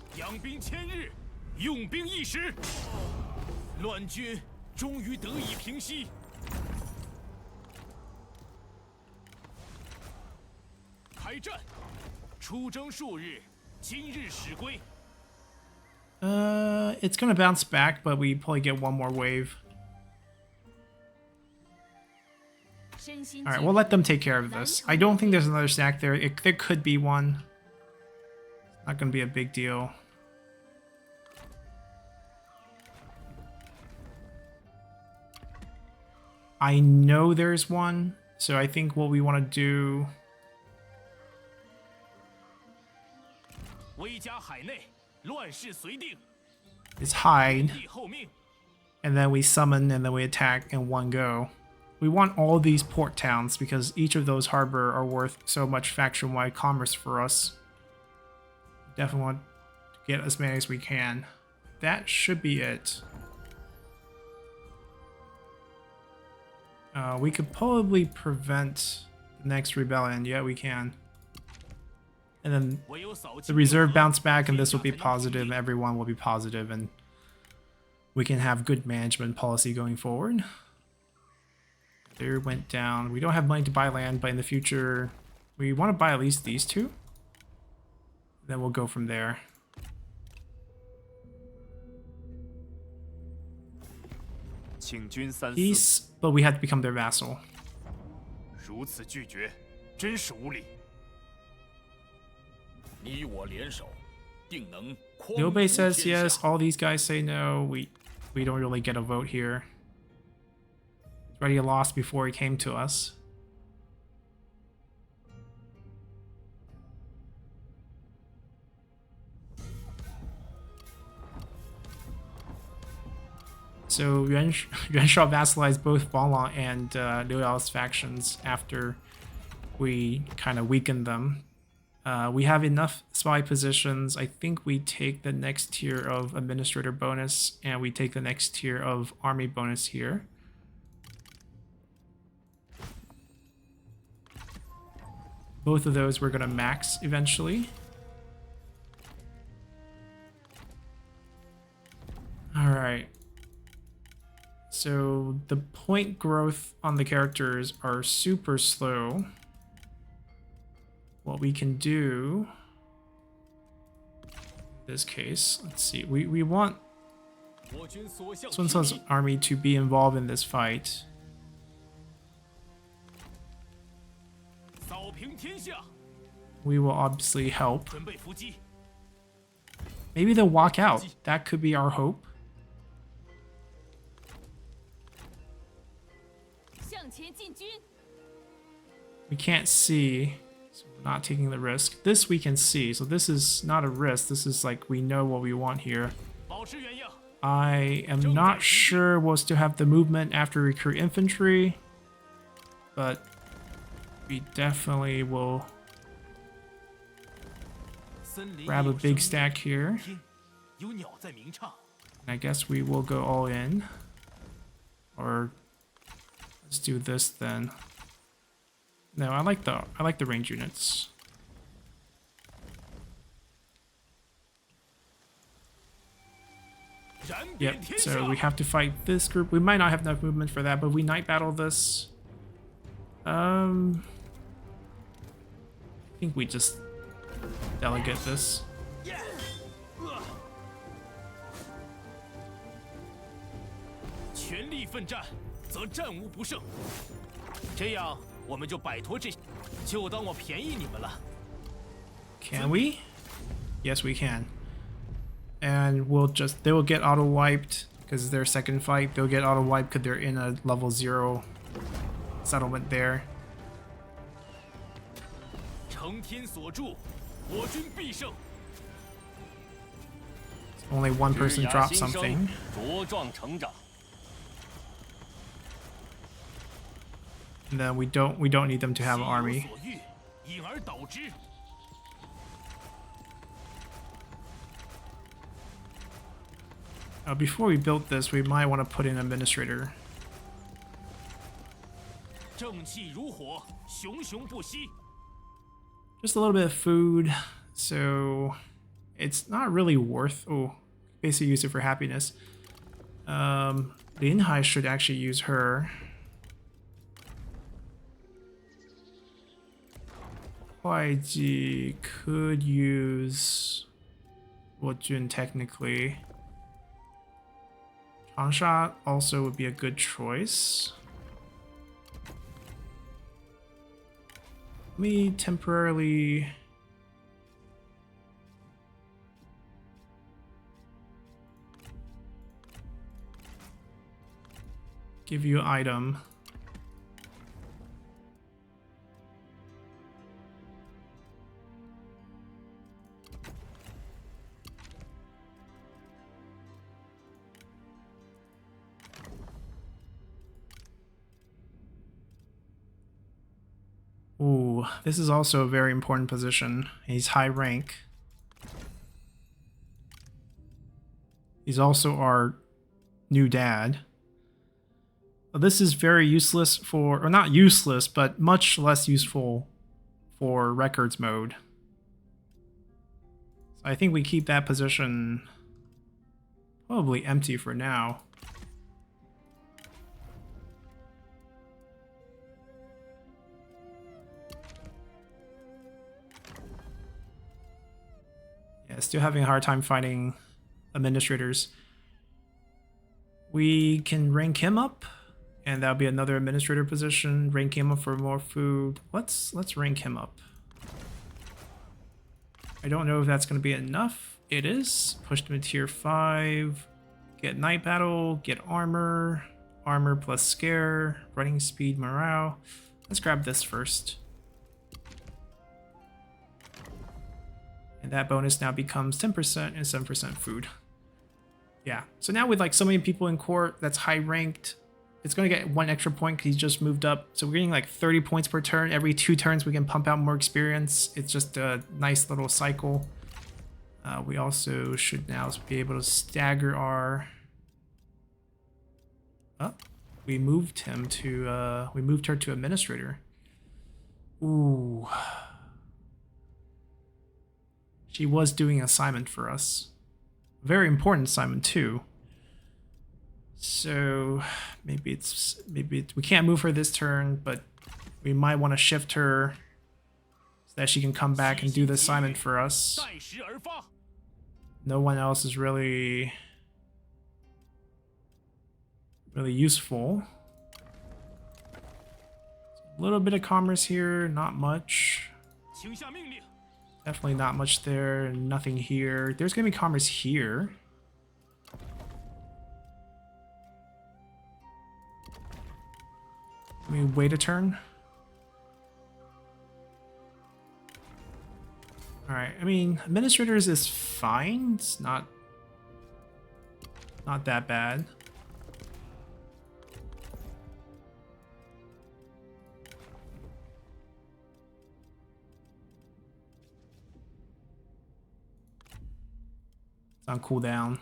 It's gonna bounce back, but we probably get one more wave. Alright, we'll let them take care of this. I don't think there's another stack there. There could be one. Not gonna be a big deal. I know there's one, so I think what we want to do... 威加海内，乱世随定。 is hide, 帝后命。 and then we summon, and then we attack in one go. We want all these port towns because each of those harbor are worth so much faction-wide commerce for us. Definitely want to get as many as we can. That should be it. We could probably prevent the next rebellion. Yeah, we can. And then the reserve bounce back, and this will be positive, and everyone will be positive, and we can have good management policy going forward. There went down. We don't have money to buy land, but in the future, we want to buy at least these two. Then we'll go from there. Peace, but we had to become their vassal. 如此拒绝，真是无礼。你我联手，定能。Liu Bei says yes. All these guys say no. We don't really get a vote here. He's already lost before he came to us. So Yuan Shao vassalized both Balong and Liu Yao's factions after we kind of weakened them. We have enough spy positions. I think we take the next tier of administrator bonus, and we take the next tier of army bonus here. Both of those we're going to max eventually. All right. So the point growth on the characters are super slow. What we can do in this case, let's see, we want Sun Tzu's army to be involved in this fight. We will obviously help. Maybe they'll walk out. That could be our hope. We can't see, so we're not taking the risk. This we can see, so this is not a risk. This is like we know what we want here. I am not sure we'll still have the movement after recruit infantry, but we definitely will grab a big stack here. And I guess we will go all in, or let's do this then. No, I like the range units. Yep, so we have to fight this group. We might not have enough movement for that, but we night battle this. I think we just delegate this. 全力奋战，则战无不胜。这样我们就摆脱这，就当我便宜你们了。Can we? Yes, we can. And they will get auto wiped because their second fight. They'll get auto wiped because they're in a level 0 settlement there. 承天所助，我军必胜。 Only one person dropped something. 茁壮成长。 And then we don't need them to have an army. 因而导之。 Before we built this, we might want to put in an administrator. 正气如火，熊熊不息。 Just a little bit of food, so it's not really worth. Oh, basically use it for happiness. Linhai should actually use her. YG could use Wojun technically. Changsha also would be a good choice. Let me temporarily give you an item. this is also a very important position. He's high rank. He's also our new dad. This is very useless for, or not useless, but much less useful for records mode. So I think we keep that position probably empty for now. Yeah, still having a hard time finding administrators. We can rank him up, and that'll be another administrator position. Rank him up for more food. Let's rank him up. I don't know if that's going to be enough. It is. Push him to tier 5. Get night battle. Get armor. Armor plus scare. Running speed, morale. Let's grab this first. And that bonus now becomes 10% and 7% food. Yeah, so now with like so many people in court that's high ranked, it's going to get 1 extra point because he's just moved up. So we're getting like 30 points per turn. Every 2 turns we can pump out more experience. It's just a nice little cycle. We also should now be able to stagger our... Oh, we moved him to... we moved her to administrator. Ooh. She was doing an assignment for us. Very important assignment too. So maybe we can't move her this turn, but we might want to shift her so that she can come back and do the assignment for us. No one else is really useful. A little bit of commerce here, not much. Definitely not much there, nothing here. There's gonna be commerce here. Let me wait a turn. Alright, I mean, administrators is fine. It's not that bad. It's on cooldown.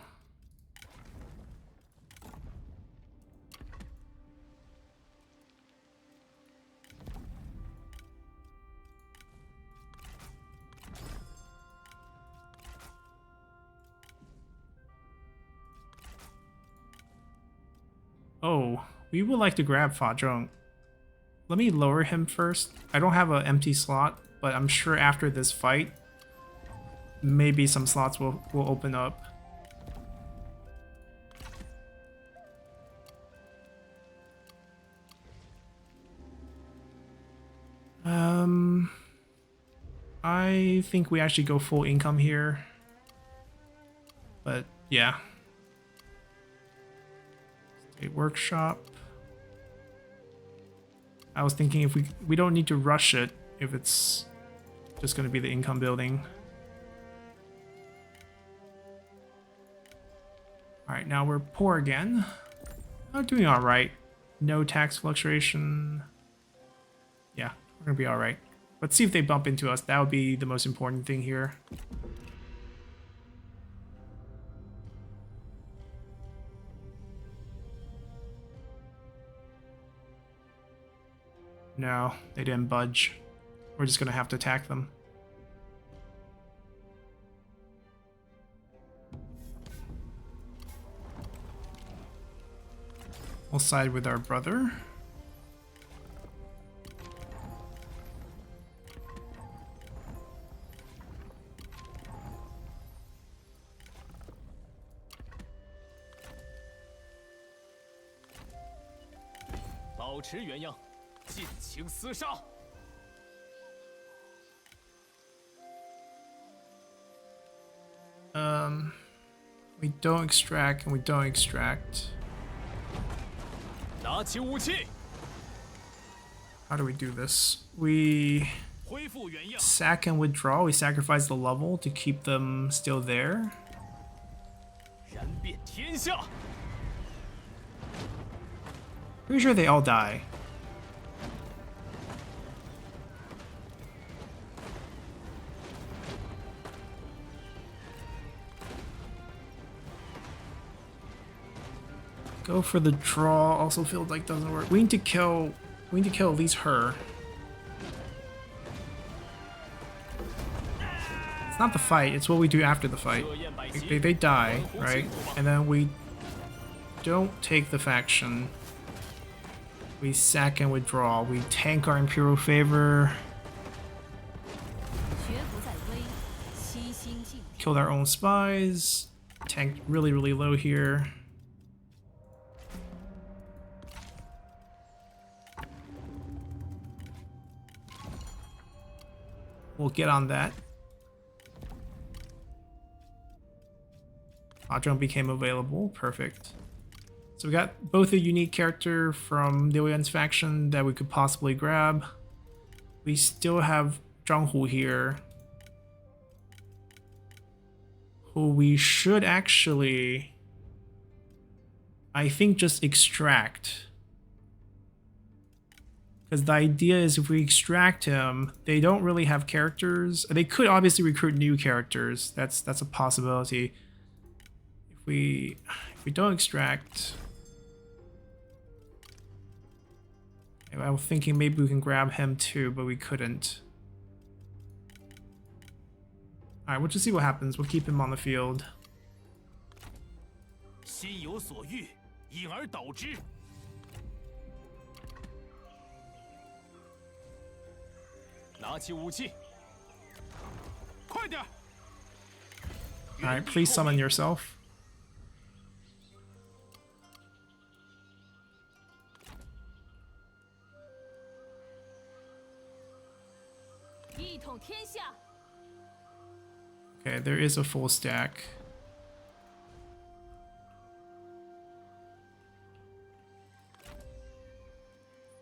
Oh, we would like to grab Fa Zheng. Let me lower him first. I don't have an empty slot, but I'm sure after this fight, maybe some slots will open up. I think we actually go full income here. But yeah. State workshop. I was thinking if we don't need to rush it if it's just going to be the income building. Alright, now we're poor again. We're doing alright. No tax fluctuation. Yeah, we're gonna be alright. Let's see if they bump into us. That would be the most important thing here. No, they didn't budge. We're just gonna have to attack them. We'll side with our brother. We don't extract and we don't extract. How do we do this? We sack and withdraw. We sacrifice the level to keep them still there. Pretty sure they all die. Go for the draw. Also feels like doesn't work. We need to kill at least her. It's not the fight, it's what we do after the fight. They die, right? And then we don't take the faction. We sack and withdraw. We tank our Imperial favor. Killed our own spies. Tanked really, really low here. We'll get on that. Adron became available. Perfect. So we got both a unique character from the Liu's faction that we could possibly grab. We still have Zhanghu here, who we should actually, I think, just extract. Because the idea is if we extract him, they don't really have characters. They could obviously recruit new characters. That's a possibility. If we don't extract, I was thinking maybe we can grab him too, but we couldn't. Alright, we'll just see what happens. We'll keep him on the field. 心有所欲，因而导之。拿起武器，快点！ Alright, please summon yourself. Okay, there is a full stack.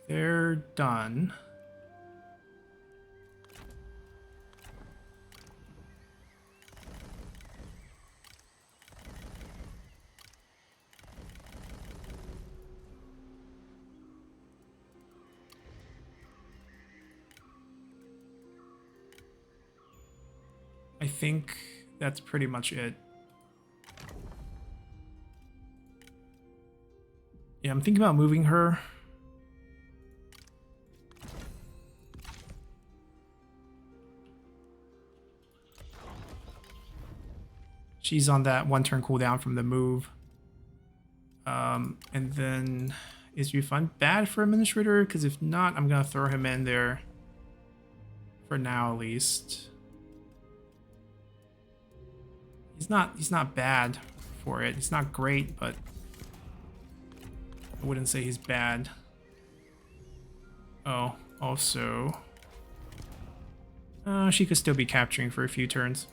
They're done. I think that's pretty much it. Yeah, I'm thinking about moving her. She's on that one turn cooldown from the move. And then is refund bad for administrator? Because if not, I'm gonna throw him in there for now at least. He's not bad for it. He's not great, but I wouldn't say he's bad. Oh, also, she could still be capturing for a few turns.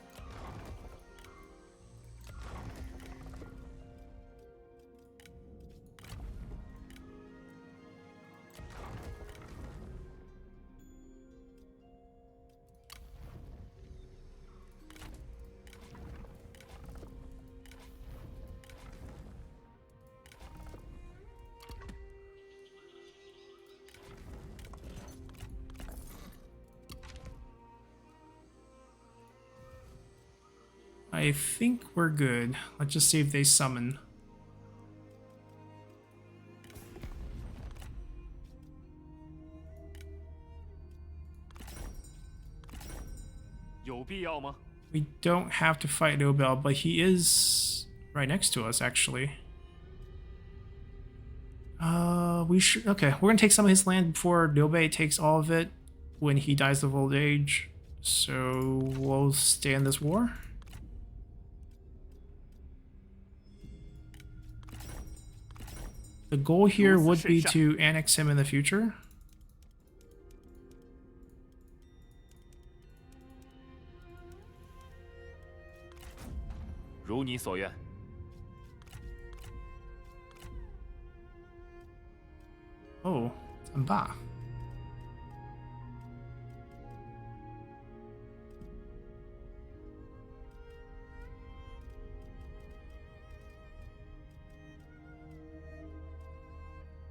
I think we're good. Let's just see if they summon. We don't have to fight Liu Bei, but he is right next to us, actually. We should. Okay, we're gonna take some of his land before Liu Bei takes all of it when he dies of old age. So we'll stay in this war. The goal here would be to annex him in the future. Oh, Amba.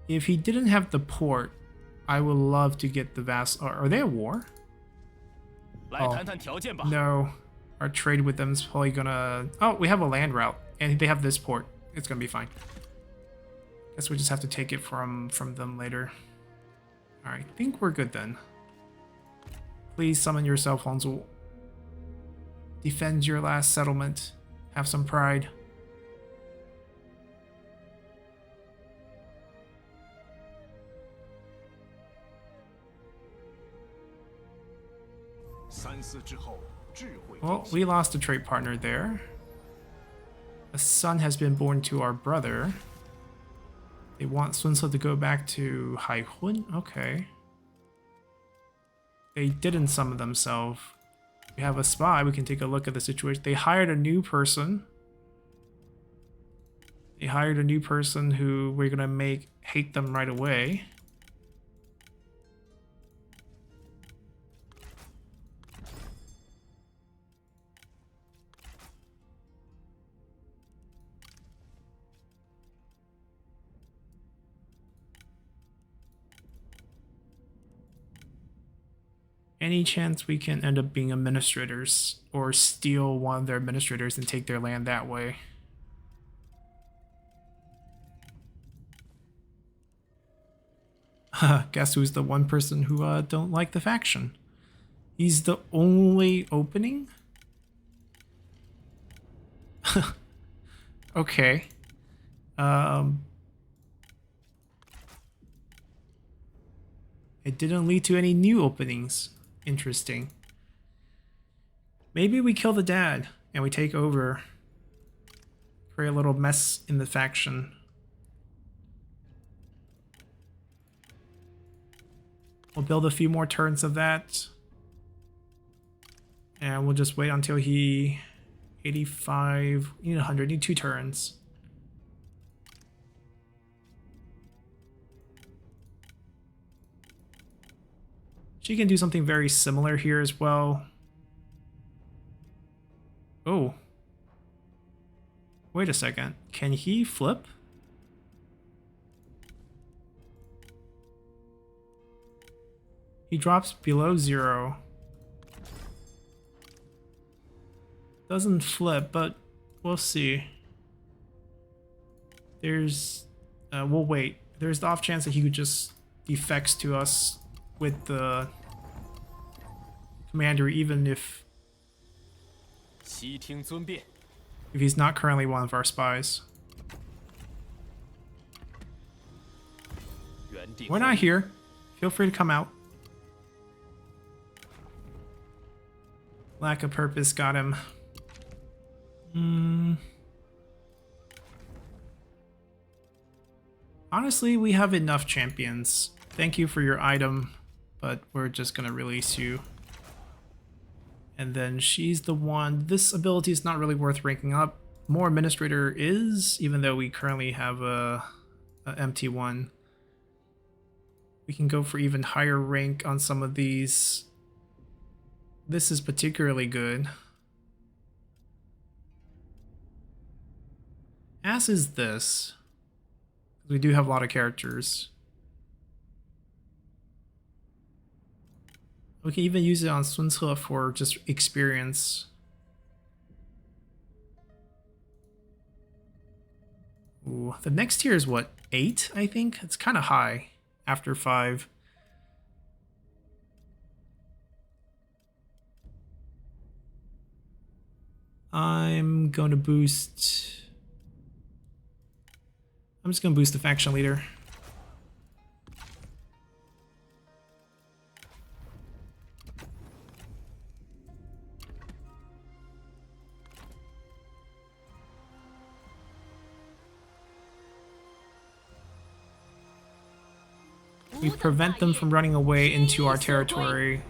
If he didn't have the port, I would love to get the vassal. Are they at war? Oh, no. Our trade with them is probably gonna... Oh, we have a land route. And they have this port. It's gonna be fine. Guess we just have to take it from them later. Alright, I think we're good then. Please summon yourself, Hanzo. Defend your last settlement. Have some pride. Well, we lost a trade partner there. A son has been born to our brother. They want Sun Ce to go back to Haihun? Okay. They didn't summon themselves. We have a spy. We can take a look at the situation. They hired a new person. They hired a new person who we're gonna make hate them right away. Any chance we can end up being administrators or steal one of their administrators and take their land that way? Guess who's the one person who don't like the faction? He's the only opening? Okay. It didn't lead to any new openings. Interesting. Maybe we kill the dad and we take over. Create a little mess in the faction. We'll build a few more turns of that. And we'll just wait until he... 85... We need 100. Need 2 turns. She can do something very similar here as well. Oh. Wait a second. Can he flip? He drops below 0. Doesn't flip, but we'll see. There's... we'll wait. There's the off chance that he could just defects to us with the commander, even if he's not currently one of our spies. We're not here. Feel free to come out. Lack of purpose got him. Honestly, we have enough champions. Thank you for your item, but we're just gonna release you. And then she's the one. This ability is not really worth ranking up. More administrator is, even though we currently have a MT1. We can go for even higher rank on some of these. This is particularly good. As is this. We do have a lot of characters. We can even use it on Sun Ce for just experience. Ooh, the next tier is what, 8, I think? It's kind of high after 5. I'm going to boost... I'm just going to boost the faction leader. We prevent them from running away into our territory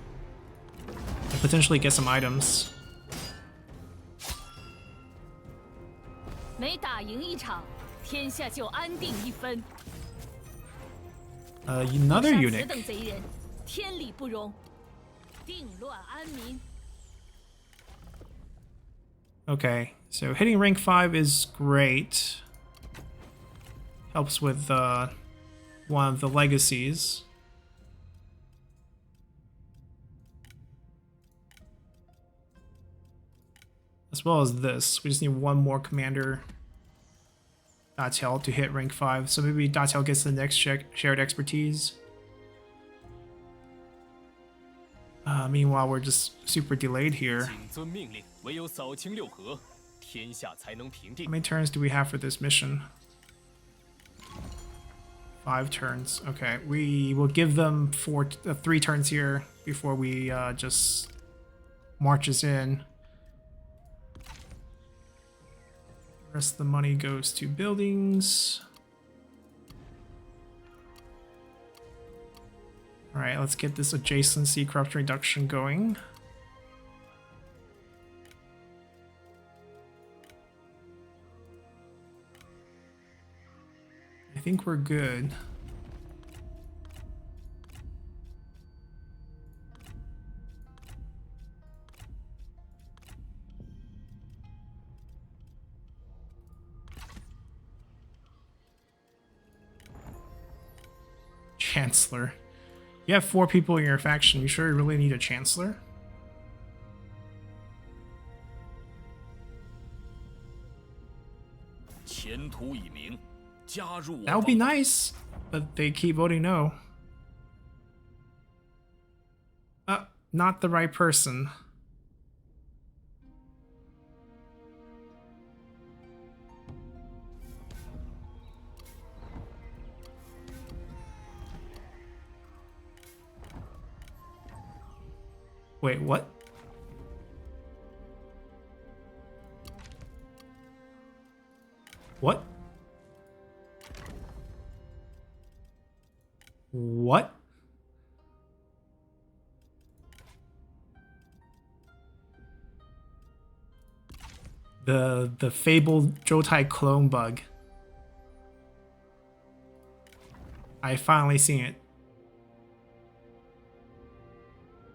and potentially get some items. Another eunuch. Okay, so hitting rank 5 is great. Helps with one of the legacies. As well as this. We just need one more commander. Daqiao to hit rank 5. So maybe Daqiao gets the next shared expertise. Meanwhile, we're just super delayed here. 谨遵命令，唯有扫清六合，天下才能平 How 定。 many turns do we have for this mission? 5 turns. Okay, we will give them 3 turns here before we just marches in. The rest of the money goes to buildings. Alright, let's get this adjacency corruption reduction going. I think we're good. Chancellor. You have 4 people in your faction. You sure you really need a Chancellor? That would be nice, but they keep voting no. Not the right person. Wait, what? What? What? The fabled Jotai clone bug. I finally seen it.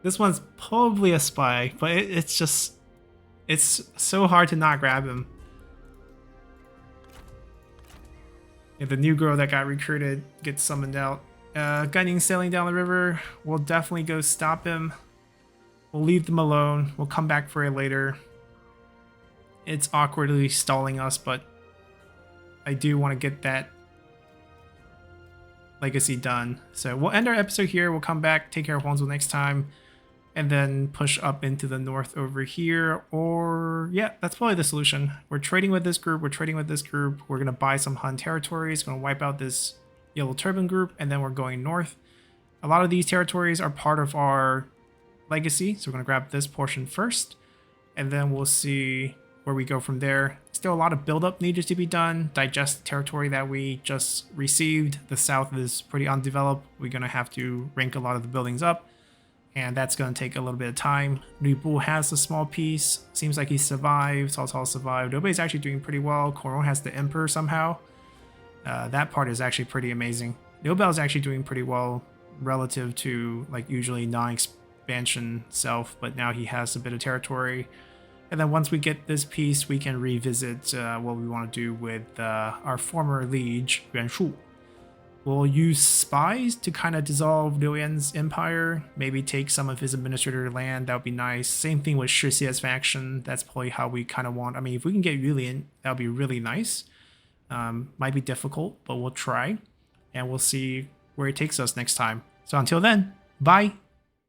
This one's probably a spy, but it's just... it's so hard to not grab him. Yeah, the new girl that got recruited gets summoned out. Gunning sailing down the river. We'll definitely go stop him. We'll leave them alone. We'll come back for it later. It's awkwardly stalling us, but I do want to get that legacy done. So we'll end our episode here. We'll come back, take care of Huangzhou next time, and then push up into the north over here. Or yeah, that's probably the solution. We're trading with this group. We're trading with this group. We're going to buy some Han territories. Going to wipe out this Yellow Turban group, and then we're going north. A lot of these territories are part of our legacy, so we're going to grab this portion first, and then we'll see where we go from there. Still a lot of buildup needed to be done. Digest the territory that we just received. The south is pretty undeveloped. We're going to have to rank a lot of the buildings up, and that's going to take a little bit of time. Lu Bu has a small piece. Seems like he survived. Cao Cao survived. Liu Bei is actually doing pretty well. Koron has the Emperor somehow. That part is actually pretty amazing. Liu Bei is actually doing pretty well relative to like usually non-expansion self, but now he has a bit of territory. And then once we get this piece, we can revisit what we want to do with our former liege, Yuan Shu. We'll use spies to kind of dissolve Liu Yan's empire, maybe take some of his administrator land. That would be nice. Same thing with Shi Xie's faction. That's probably how we kind of want. I mean, if we can get Yulian, that would be really nice. Might be difficult, but we'll try. And we'll see where it takes us next time. So until then, bye!